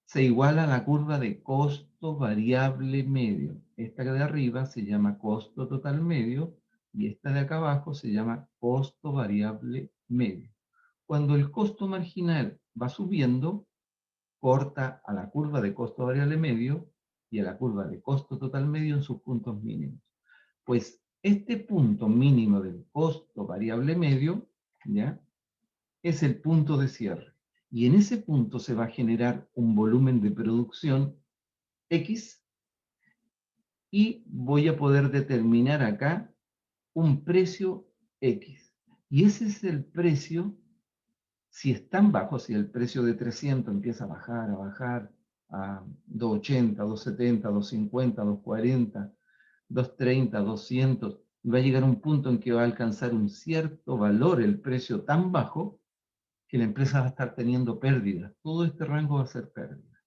se iguala a la curva de costo variable medio. Esta de arriba se llama costo total medio y esta de acá abajo se llama costo variable medio. Cuando el costo marginal va subiendo, corta a la curva de costo variable medio y a la curva de costo total medio en sus puntos mínimos. Pues este punto mínimo del costo variable medio, ¿ya?, es el punto de cierre. Y en ese punto se va a generar un volumen de producción X y voy a poder determinar acá un precio X. Y ese es el precio. Si es tan bajo, si el precio de 300 empieza a bajar a 280, 270, 250, 240, 230, 200, va a llegar un punto en que va a alcanzar un cierto valor el precio tan bajo que la empresa va a estar teniendo pérdidas. Todo este rango va a ser pérdida.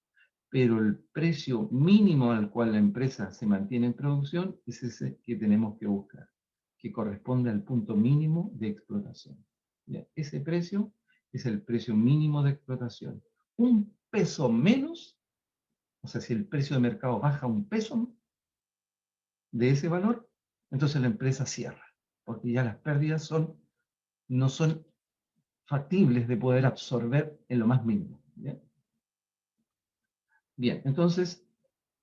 Pero el precio mínimo al cual la empresa se mantiene en producción es ese que tenemos que buscar, que corresponde al punto mínimo de explotación. ¿Ya? Ese precio es el precio mínimo de explotación. Un peso menos, o sea, si el precio de mercado baja un peso de ese valor, entonces la empresa cierra, porque ya las pérdidas no son factibles de poder absorber en lo más mínimo. ¿Ya? Bien, entonces,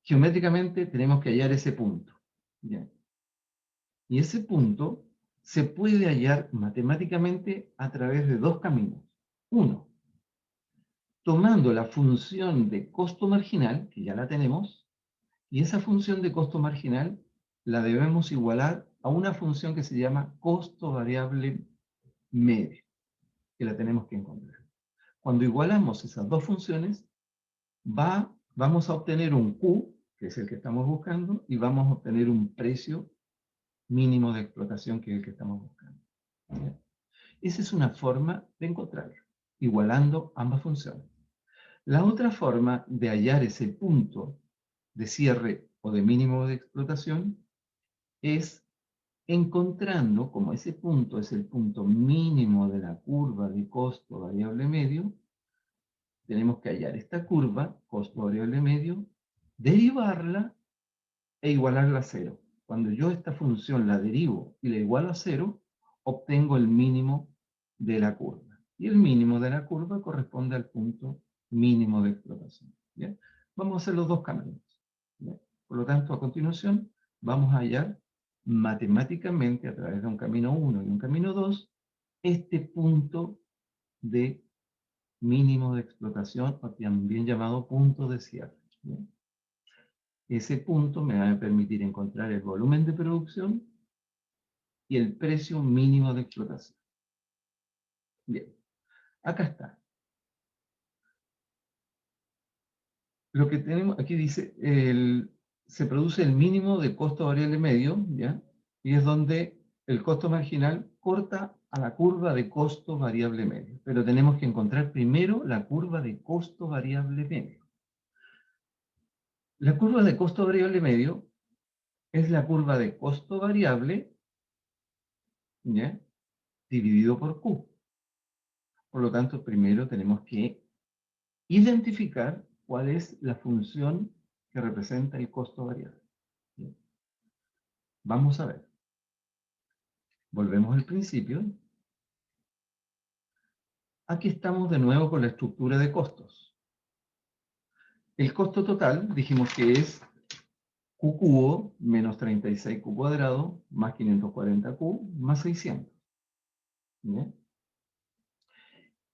geométricamente tenemos que hallar ese punto. ¿Ya? Y ese punto se puede hallar matemáticamente a través de dos caminos. Uno, tomando la función de costo marginal, que ya la tenemos, y esa función de costo marginal la debemos igualar a una función que se llama costo variable medio, que la tenemos que encontrar. Cuando igualamos esas dos funciones, vamos a obtener un Q, que es el que estamos buscando, y vamos a obtener un precio mínimo de explotación, que es el que estamos buscando. ¿Ya? Esa es una forma de encontrarlo, igualando ambas funciones. La otra forma de hallar ese punto de cierre o de mínimo de explotación es encontrando, como ese punto es el punto mínimo de la curva de costo variable medio, tenemos que hallar esta curva, costo variable medio, derivarla e igualarla a cero. Cuando yo esta función la derivo y la igualo a cero, obtengo el mínimo de la curva. Y el mínimo de la curva corresponde al punto mínimo de explotación. ¿Bien? Vamos a hacer los dos caminos. ¿Bien? Por lo tanto, a continuación, vamos a hallar matemáticamente, a través de un camino 1 y un camino 2, este punto de mínimo de explotación, o también llamado punto de cierre. ¿Bien? Ese punto me va a permitir encontrar el volumen de producción y el precio mínimo de explotación. Bien, acá está. Lo que tenemos aquí dice, se produce el mínimo de costo variable medio, ¿ya? Y es donde el costo marginal corta a la curva de costo variable medio. Pero tenemos que encontrar primero la curva de costo variable medio. La curva de costo variable medio es la curva de costo variable, ¿ya? Dividido por Q. Por lo tanto, primero tenemos que identificar cuál es la función que representa el costo variable. Bien. Vamos a ver. Volvemos al principio. Aquí estamos de nuevo con la estructura de costos. El costo total dijimos que es Q cubo menos 36Q cuadrado más 540Q más 600. ¿Bien?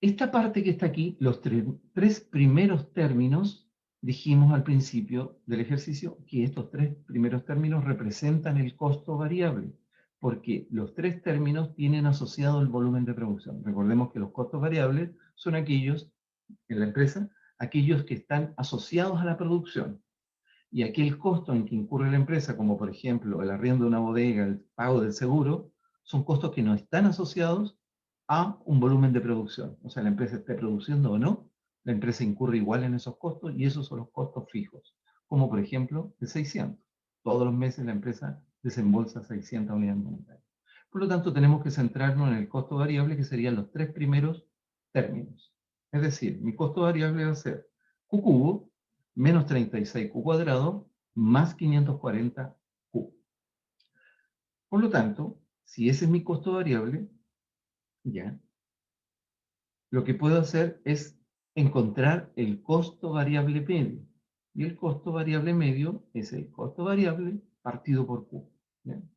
Esta parte que está aquí, los tres primeros términos, dijimos al principio del ejercicio que estos tres primeros términos representan el costo variable, porque los tres términos tienen asociado el volumen de producción. Recordemos que los costos variables son aquellos, en la empresa, aquellos que están asociados a la producción. Y aquel costo en que incurre la empresa, como por ejemplo el arriendo de una bodega, el pago del seguro, son costos que no están asociados a un volumen de producción. O sea, la empresa esté produciendo o no, la empresa incurre igual en esos costos y esos son los costos fijos. Como por ejemplo el 600. Todos los meses la empresa desembolsa 600 unidades monetarias. Por lo tanto, tenemos que centrarnos en el costo variable, que serían los tres primeros términos. Es decir, mi costo variable va a ser Q cubo menos 36Q cuadrado más 540Q. Por lo tanto, si ese es mi costo variable, ya, lo que puedo hacer es encontrar el costo variable medio. Y el costo variable medio es el costo variable partido por Q. ¿Bien?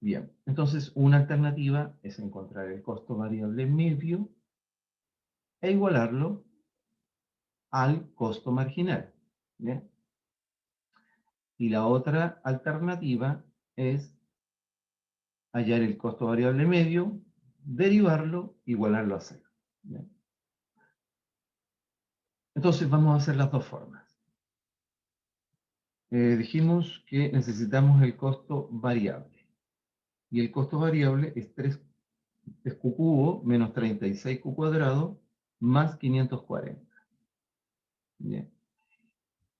Bien, entonces una alternativa es encontrar el costo variable medio e igualarlo al costo marginal. ¿Bien? Y la otra alternativa es hallar el costo variable medio, derivarlo, igualarlo a cero. ¿Bien? Entonces vamos a hacer las dos formas. Dijimos que necesitamos el costo variable. Y el costo variable es Q cubo menos 36Q cuadrado más 540. Bien.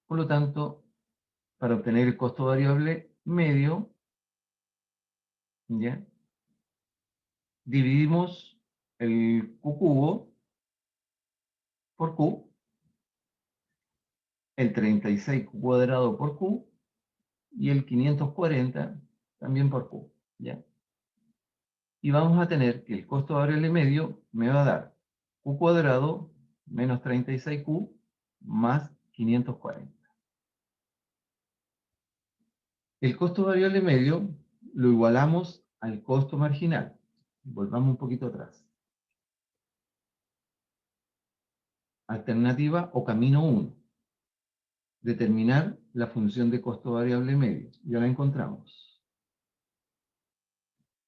Por lo tanto, para obtener el costo variable medio, ¿ya? Dividimos el Q cubo por Q, el 36Q cuadrado por Q, y el 540 también por Q. ¿Ya? Y vamos a tener que el costo variable medio me va a dar Q cuadrado menos 36Q más 540. El costo variable medio lo igualamos al costo marginal. Volvamos un poquito atrás. Alternativa o camino 1. Determinar la función de costo variable medio. Ya la encontramos.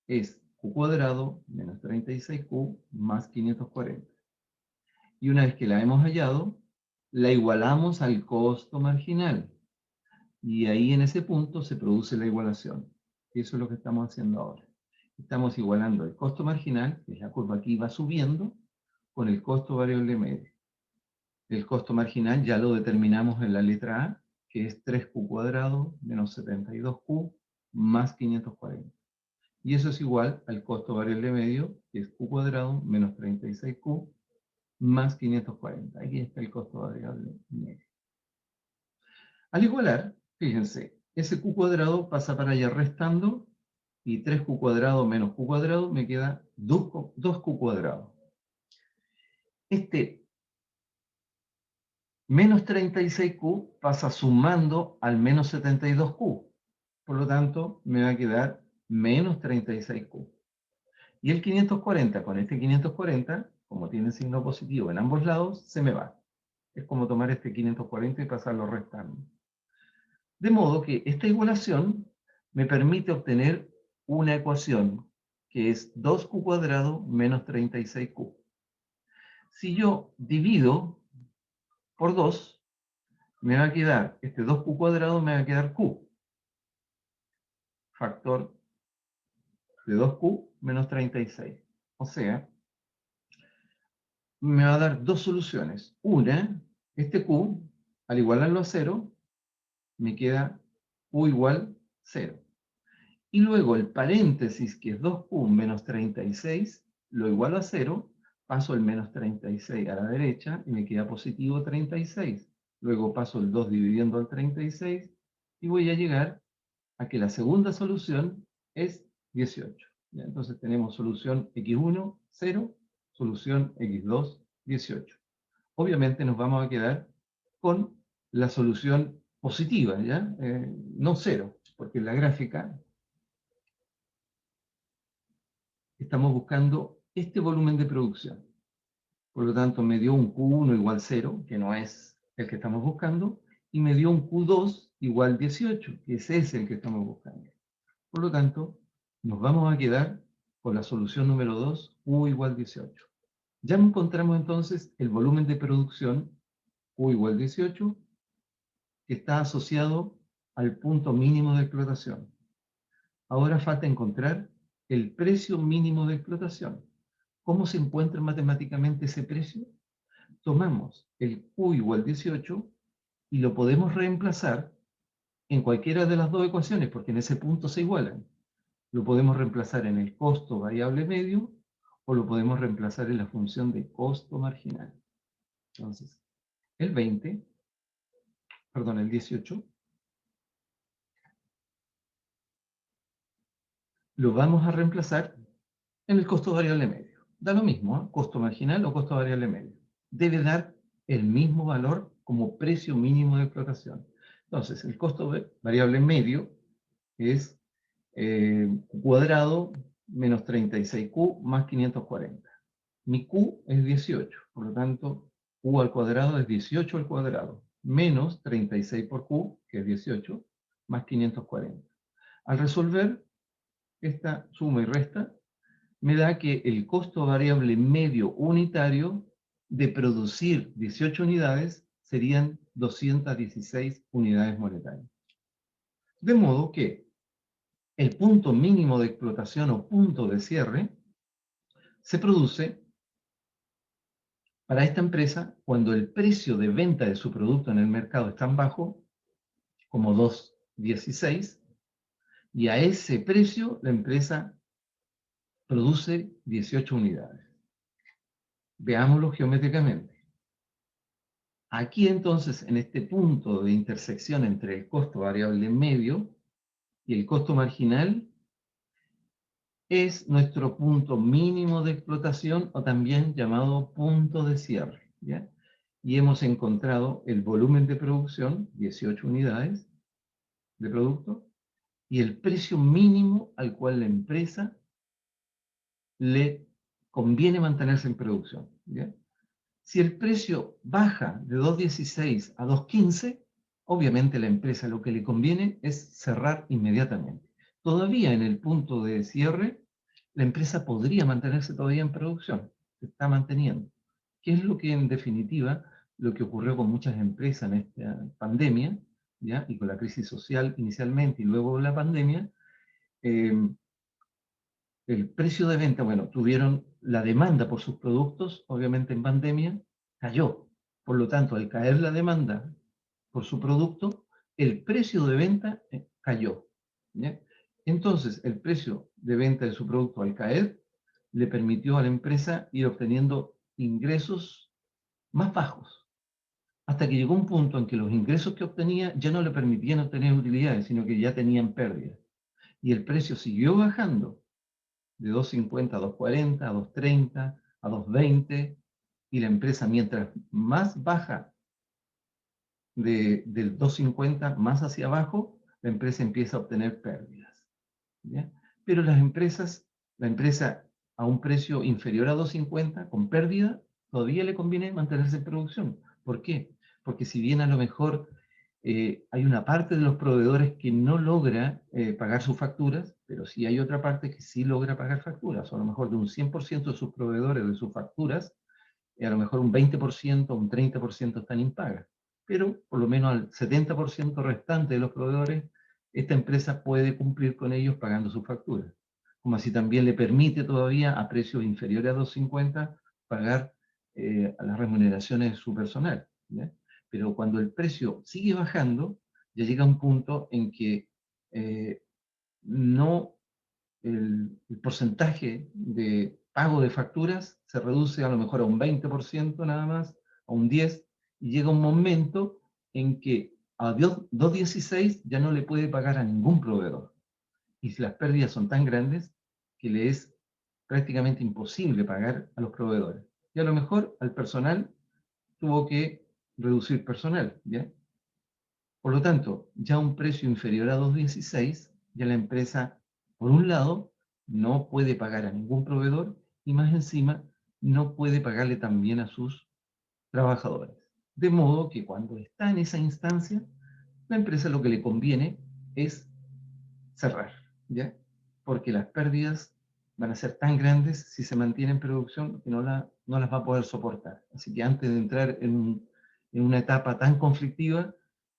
Es Q cuadrado menos 36Q más 540. Y una vez que la hemos hallado, la igualamos al costo marginal. Y ahí en ese punto se produce la igualación. Eso es lo que estamos haciendo ahora. Estamos igualando el costo marginal, que es la curva que va subiendo, con el costo variable medio. El costo marginal ya lo determinamos en la letra A, que es 3Q cuadrado menos 72Q más 540. Y eso es igual al costo variable medio, que es Q cuadrado menos 36Q más 540. Aquí está el costo variable medio. Al igualar, fíjense, ese Q cuadrado pasa para allá restando, y 3Q cuadrado menos Q cuadrado me queda 2Q cuadrado. Este menos 36Q pasa sumando al menos 72Q. Por lo tanto, me va a quedar menos 36Q. Y el 540 con este 540, como tiene signo positivo en ambos lados, se me va. Es como tomar este 540 y pasarlo restando. De modo que esta igualación me permite obtener una ecuación que es 2q cuadrado menos 36q. Si yo divido por 2, me va a quedar, este 2q cuadrado me va a quedar q. Factor de 2q menos 36. O sea, me va a dar dos soluciones. Una, este q, al igualarlo a 0, me queda q igual 0. Y luego el paréntesis, que es 2q menos 36, lo igualo a 0, paso el menos 36 a la derecha y me queda positivo 36. Luego paso el 2 dividiendo al 36 y voy a llegar a que la segunda solución es 18. ¿Ya? Entonces tenemos solución x1, 0, solución x2, 18. Obviamente nos vamos a quedar con la solución positiva, ¿ya? No 0, porque en la gráfica estamos buscando este volumen de producción. Por lo tanto, me dio un Q1 igual 0, que no es el que estamos buscando, y me dio un Q2 igual 18, que ese es el que estamos buscando. Por lo tanto, nos vamos a quedar con la solución número 2, Q igual 18. Ya encontramos entonces el volumen de producción, Q igual 18, que está asociado al punto mínimo de explotación. Ahora falta encontrar el precio mínimo de explotación. ¿Cómo se encuentra matemáticamente ese precio? Tomamos el Q igual 18 y lo podemos reemplazar en cualquiera de las dos ecuaciones, porque en ese punto se igualan. Lo podemos reemplazar en el costo variable medio o lo podemos reemplazar en la función de costo marginal. Entonces, el 18, lo vamos a reemplazar en el costo variable medio. Da lo mismo, ¿eh? Costo marginal o costo variable medio. Debe dar el mismo valor como precio mínimo de explotación. Entonces, el costo variable medio es cuadrado menos 36q más 540. Mi q es 18, por lo tanto, q al cuadrado es 18 al cuadrado, menos 36 por q, que es 18, más 540. Al resolver esta suma y resta, me da que el costo variable medio unitario de producir 18 unidades serían 216 unidades monetarias. De modo que el punto mínimo de explotación o punto de cierre se produce para esta empresa cuando el precio de venta de su producto en el mercado es tan bajo como 2,16 y a ese precio la empresa produce 18 unidades. Veámoslo geométricamente. Aquí entonces, en este punto de intersección entre el costo variable medio y el costo marginal, es nuestro punto mínimo de explotación o también llamado punto de cierre. ¿Ya? Y hemos encontrado el volumen de producción, 18 unidades de producto, y el precio mínimo al cual la empresa le conviene mantenerse en producción. ¿Ya? Si el precio baja de 2,16 a 2,15, obviamente la empresa lo que le conviene es cerrar inmediatamente. Todavía en el punto de cierre, la empresa podría mantenerse todavía en producción, se está manteniendo. ¿Qué es lo que en definitiva, lo que ocurrió con muchas empresas en esta pandemia, ¿ya? Y con la crisis social inicialmente y luego la pandemia? El precio de venta, bueno, tuvieron la demanda por sus productos, obviamente en pandemia, cayó. Por lo tanto, al caer la demanda por su producto, el precio de venta cayó. ¿Ya? Entonces, el precio de venta de su producto al caer, le permitió a la empresa ir obteniendo ingresos más bajos, hasta que llegó un punto en que los ingresos que obtenía ya no le permitían obtener utilidades, sino que ya tenían pérdidas. Y el precio siguió bajando de 2,50 a 2,40, a 2,30, a 2,20, y la empresa mientras más baja del 2,50 más hacia abajo, la empresa empieza a obtener pérdidas. ¿Ya? Pero la empresa a un precio inferior a 2.50 con pérdida, todavía le conviene mantenerse en producción. ¿Por qué? Porque si bien a lo mejor hay una parte de los proveedores que no logra pagar sus facturas, pero sí hay otra parte que sí logra pagar facturas, o a lo mejor de un 100% de sus proveedores, de sus facturas, a lo mejor un 20%, un 30% están impagas. Pero por lo menos al 70% restante de los proveedores, esta empresa puede cumplir con ellos pagando sus facturas. Como así también le permite todavía a precios inferiores a 2.50 pagar a las remuneraciones de su personal, ¿ya? Pero cuando el precio sigue bajando, ya llega un punto en que no el porcentaje de pago de facturas se reduce a lo mejor a un 20% nada más, a un 10%, y llega un momento en que a 2.16 ya no le puede pagar a ningún proveedor. Y si las pérdidas son tan grandes que le es prácticamente imposible pagar a los proveedores. Y a lo mejor al personal tuvo que reducir personal, ¿ya? Por lo tanto, ya un precio inferior a 2.16, ya la empresa, por un lado, no puede pagar a ningún proveedor y más encima no puede pagarle también a sus trabajadores. De modo que cuando está en esa instancia, la empresa lo que le conviene es cerrar, ¿ya? Porque las pérdidas van a ser tan grandes si se mantiene en producción que no las va a poder soportar. Así que antes de entrar en una etapa tan conflictiva,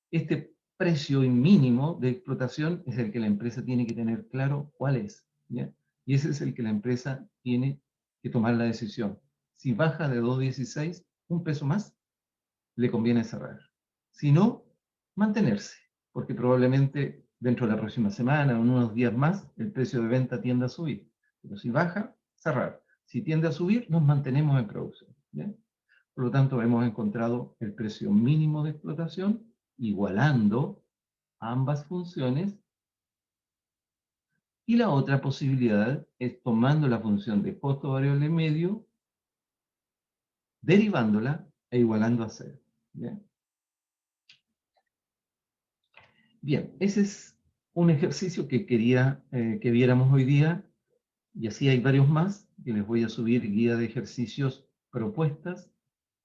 este precio mínimo de explotación es el que la empresa tiene que tener claro cuál es, ¿ya? Y ese es el que la empresa tiene que tomar la decisión. Si baja de 2.16, un peso más, le conviene cerrar. Si no, mantenerse, porque probablemente dentro de la próxima semana o en unos días más, el precio de venta tiende a subir. Pero si baja, cerrar. Si tiende a subir, nos mantenemos en producción, ¿ya? Por lo tanto, hemos encontrado el precio mínimo de explotación igualando ambas funciones, y la otra posibilidad es tomando la función de costo variable medio, derivándola e igualando a cero, ¿ya? Bien, ese es un ejercicio que quería que viéramos hoy día, y así hay varios más, que les voy a subir guía de ejercicios propuestas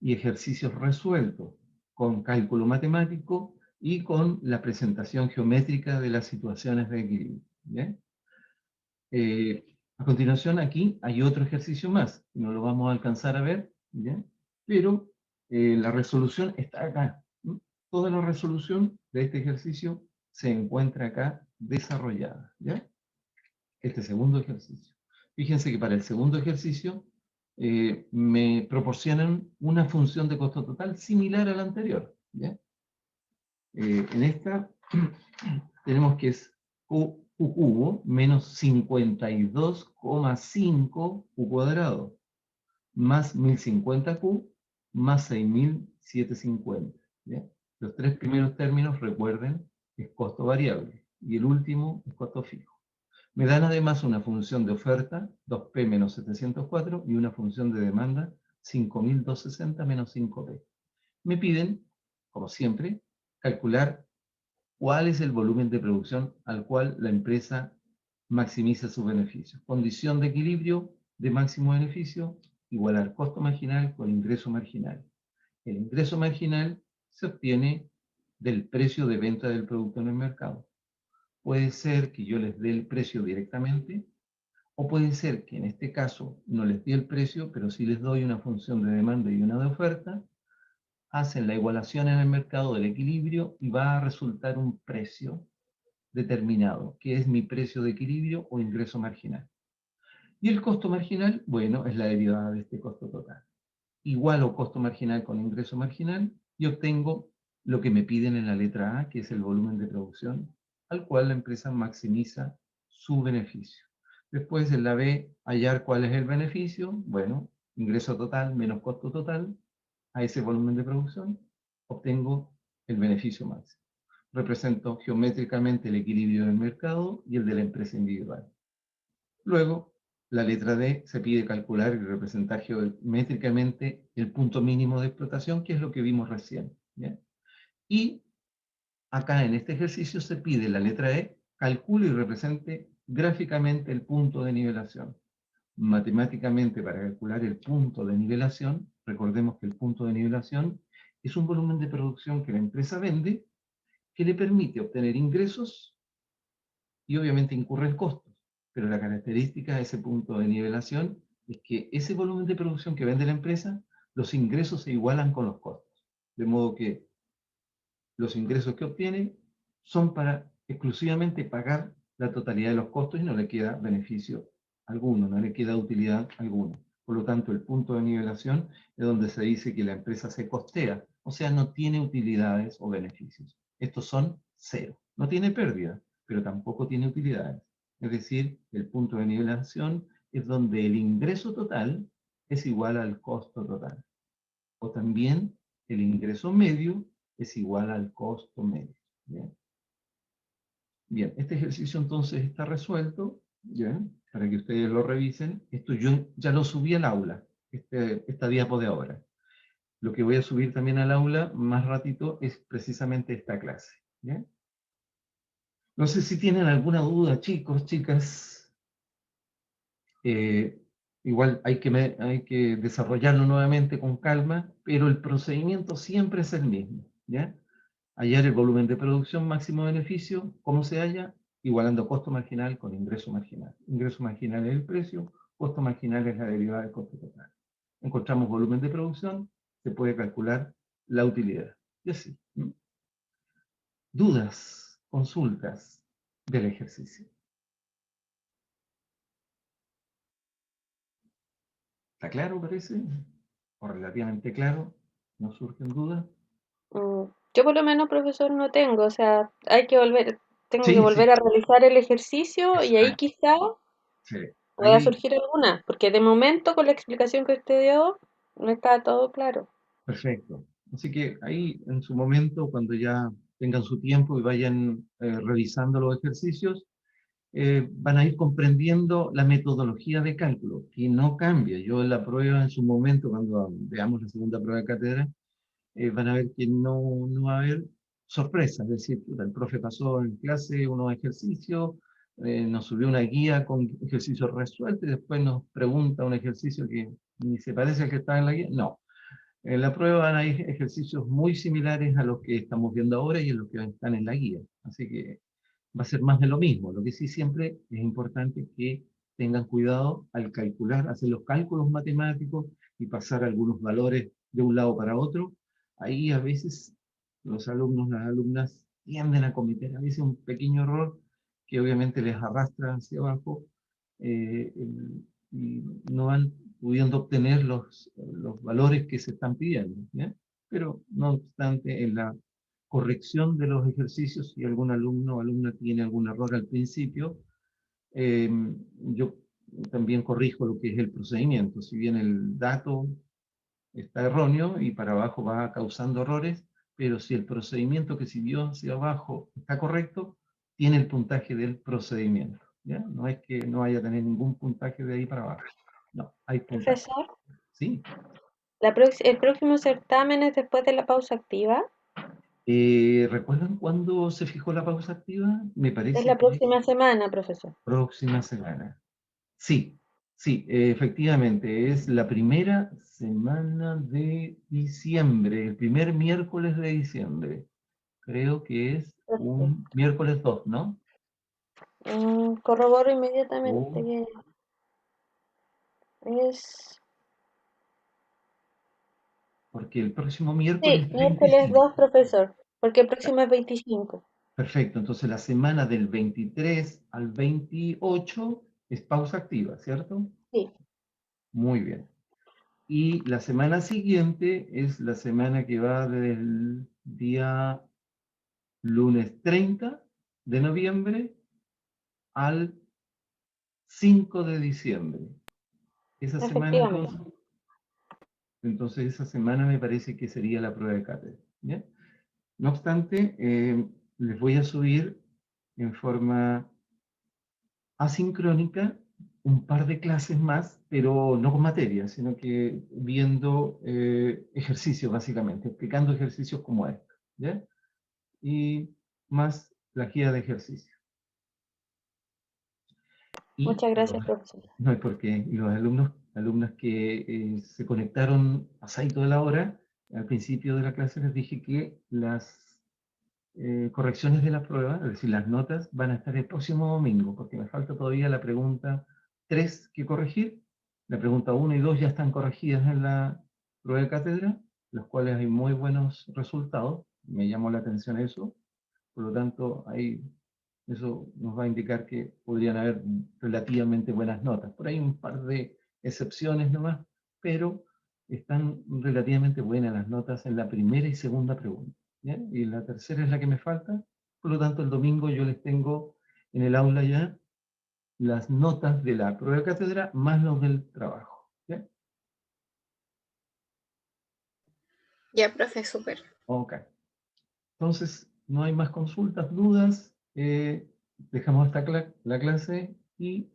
y ejercicios resueltos, con cálculo matemático y con la presentación geométrica de las situaciones de equilibrio, ¿bien? A continuación aquí hay otro ejercicio más, no lo vamos a alcanzar a ver, ¿bien? Pero la resolución está acá, ¿no? Toda la resolución de este ejercicio se encuentra acá desarrollada, ¿ya? Este segundo ejercicio. Fíjense que para el segundo ejercicio me proporcionan una función de costo total similar a la anterior, ¿ya? En esta tenemos que es Q cubo menos 52,5 Q cuadrado, más 1050Q, más 6750. ¿Ya? Los tres primeros términos, recuerden, es costo variable, y el último es costo fijo. Me dan además una función de oferta, 2P menos 704, y una función de demanda, 5260 menos 5P. Me piden, como siempre, calcular cuál es el volumen de producción al cual la empresa maximiza sus beneficios. Condición de equilibrio de máximo beneficio, igualar costo marginal con ingreso marginal. El ingreso marginal se obtiene del precio de venta del producto en el mercado. Puede ser que yo les dé el precio directamente, o puede ser que en este caso no les dé el precio, pero sí les doy una función de demanda y una de oferta, hacen la igualación en el mercado del equilibrio y va a resultar un precio determinado, que es mi precio de equilibrio o ingreso marginal. Y el costo marginal, bueno, es la derivada de este costo total. Igualo costo marginal con ingreso marginal y obtengo lo que me piden en la letra A, que es el volumen de producción, al cual la empresa maximiza su beneficio. Después en la B, hallar cuál es el beneficio. Bueno, ingreso total menos costo total a ese volumen de producción, obtengo el beneficio máximo. Represento geométricamente el equilibrio del mercado y el de la empresa individual. Luego, la letra D se pide calcular y representar geométricamente el punto mínimo de explotación, que es lo que vimos recién, ¿bien? Y acá en este ejercicio se pide la letra E, calcule y represente gráficamente el punto de nivelación. matemáticamente para calcular el punto de nivelación. Recordemos que el punto de nivelación es un volumen de producción que la empresa vende que le permite obtener ingresos y obviamente incurren costos. Pero la característica de ese punto de nivelación es que ese volumen de producción que vende la empresa, los ingresos se igualan con los costos. De modo que los ingresos que obtiene son para exclusivamente pagar la totalidad de los costos y no le queda beneficio alguno, no le queda utilidad alguna. Por lo tanto, el punto de nivelación es donde se dice que la empresa se costea, o sea, no tiene utilidades o beneficios. Estos son cero. No tiene pérdida, pero tampoco tiene utilidades. Es decir, el punto de nivelación es donde el ingreso total es igual al costo total. O también el ingreso medio es igual al costo medio. ¿Bien? Bien, este ejercicio entonces está resuelto, ¿ya? Para que ustedes lo revisen. Esto yo ya lo subí al aula, esta diapo de ahora. Lo que voy a subir también al aula más ratito es precisamente esta clase. ¿Ya? No sé si tienen alguna duda, chicos, chicas. Igual hay que desarrollarlo nuevamente con calma, pero el procedimiento siempre es el mismo. ¿Ya? Hallar el volumen de producción máximo beneficio, ¿cómo se halla? Igualando costo marginal con ingreso marginal. Ingreso marginal es el precio, costo marginal es la derivada del costo total. Encontramos volumen de producción, se puede calcular la utilidad. Y así. ¿Dudas, consultas del ejercicio? ¿Está claro, parece? ¿O relativamente claro? ¿No surgen dudas? Yo por lo menos, profesor, no tengo, o sea, tengo que Sí, sí, volver a realizar el ejercicio y ahí exacto. quizá Sí. pueda Ahí, surgir alguna, porque de momento con la explicación que usted dio no está todo claro. perfecto. Así que ahí, en su momento, cuando ya tengan su tiempo y vayan revisando los ejercicios, van a ir comprendiendo la metodología de cálculo, que no cambia. Yo en la prueba, en su momento, cuando veamos la segunda prueba de cátedra, van a ver que no va a haber sorpresas. Es decir, el profe pasó en clase unos ejercicios, nos subió una guía con ejercicios resueltos y después nos pregunta un ejercicio que ni se parece al que está en la guía. No. En la prueba hay ejercicios muy similares a los que estamos viendo ahora y a los que están en la guía. Así que va a ser más de lo mismo. Lo que sí siempre es importante que tengan cuidado al calcular, hacer los cálculos matemáticos y pasar algunos valores de un lado para otro. Ahí a veces los alumnos, las alumnas tienden a cometer a veces un pequeño error que obviamente les arrastra hacia abajo eh, y no van pudiendo obtener los valores que se están pidiendo. ¿Ya? Pero no obstante, en la corrección de los ejercicios, si algún alumno o alumna tiene algún error al principio, eh, yo también corrijo lo que es el procedimiento. Si bien el dato está erróneo y para abajo va causando errores, pero si el procedimiento que siguió hacia abajo está correcto, tiene el puntaje del procedimiento. ¿Ya? No es que no vaya a tener ningún puntaje de ahí para abajo. No, hay puntaje. Profesor, ¿Sí? el próximo certamen es después de la pausa activa, ¿Recuerdan cuándo se fijó la pausa activa? Me es parece la que próxima semana, profesor. próxima semana. Sí, sí, efectivamente, es la primera semana de diciembre, el primer miércoles de diciembre. Creo que es un Perfecto. miércoles 2, ¿no? Corroboro inmediatamente O que es... porque el próximo miércoles Sí, es miércoles 2, 25. profesor, porque el próximo es 25. Perfecto, entonces la semana del 23 al 28 es pausa activa, ¿cierto? Sí, Muy bien. Y la semana siguiente es la semana que va del día lunes 30 de noviembre al 5 de diciembre. Esa semana efectivamente. entonces esa semana me parece que sería la prueba de cátedra. ¿Bien? No obstante, les voy a subir en forma asincrónica un par de clases más, pero no con materia, sino que viendo ejercicios básicamente, explicando ejercicios como este. ¿Ya? Y más la guía de ejercicio. Y Muchas gracias, profesor. no hay por qué. Y los alumnos que se conectaron pasadito de la hora, al principio de la clase les dije que las correcciones de la prueba, es decir, las notas, van a estar el próximo domingo, porque me falta todavía la pregunta 3 que corregir. La pregunta 1 y 2 ya están corregidas en la prueba de cátedra, los cuales hay muy buenos resultados. Me llamó la atención eso. Por lo tanto, ahí eso nos va a indicar que podrían haber relativamente buenas notas. Por ahí un par de excepciones nomás, pero están relativamente buenas las notas en la primera y segunda pregunta. ¿Ya? Y la tercera es la que me falta. Por lo tanto, el domingo yo les tengo en el aula ya las notas de la prueba de cátedra más los del trabajo. ¿Ya? Ya, profe, súper. Ok. Entonces, no hay más consultas, dudas. Dejamos hasta la clase y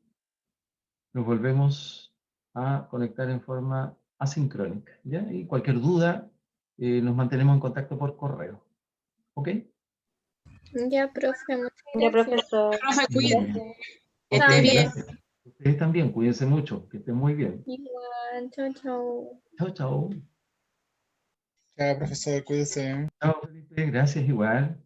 nos volvemos a conectar en forma asincrónica, ¿ya? Y cualquier duda, nos mantenemos en contacto por correo, ¿ok? Ya, profe, muchas Ya, gracias. profesor. Profe, Muy cuídate. bien. Que Ok, esté bien. gracias. Ustedes también, cuídense mucho, que estén muy bien. Igual, chao, chao. Chao, chao. Chao, profesor, cuídese. Chao, Felipe, gracias igual.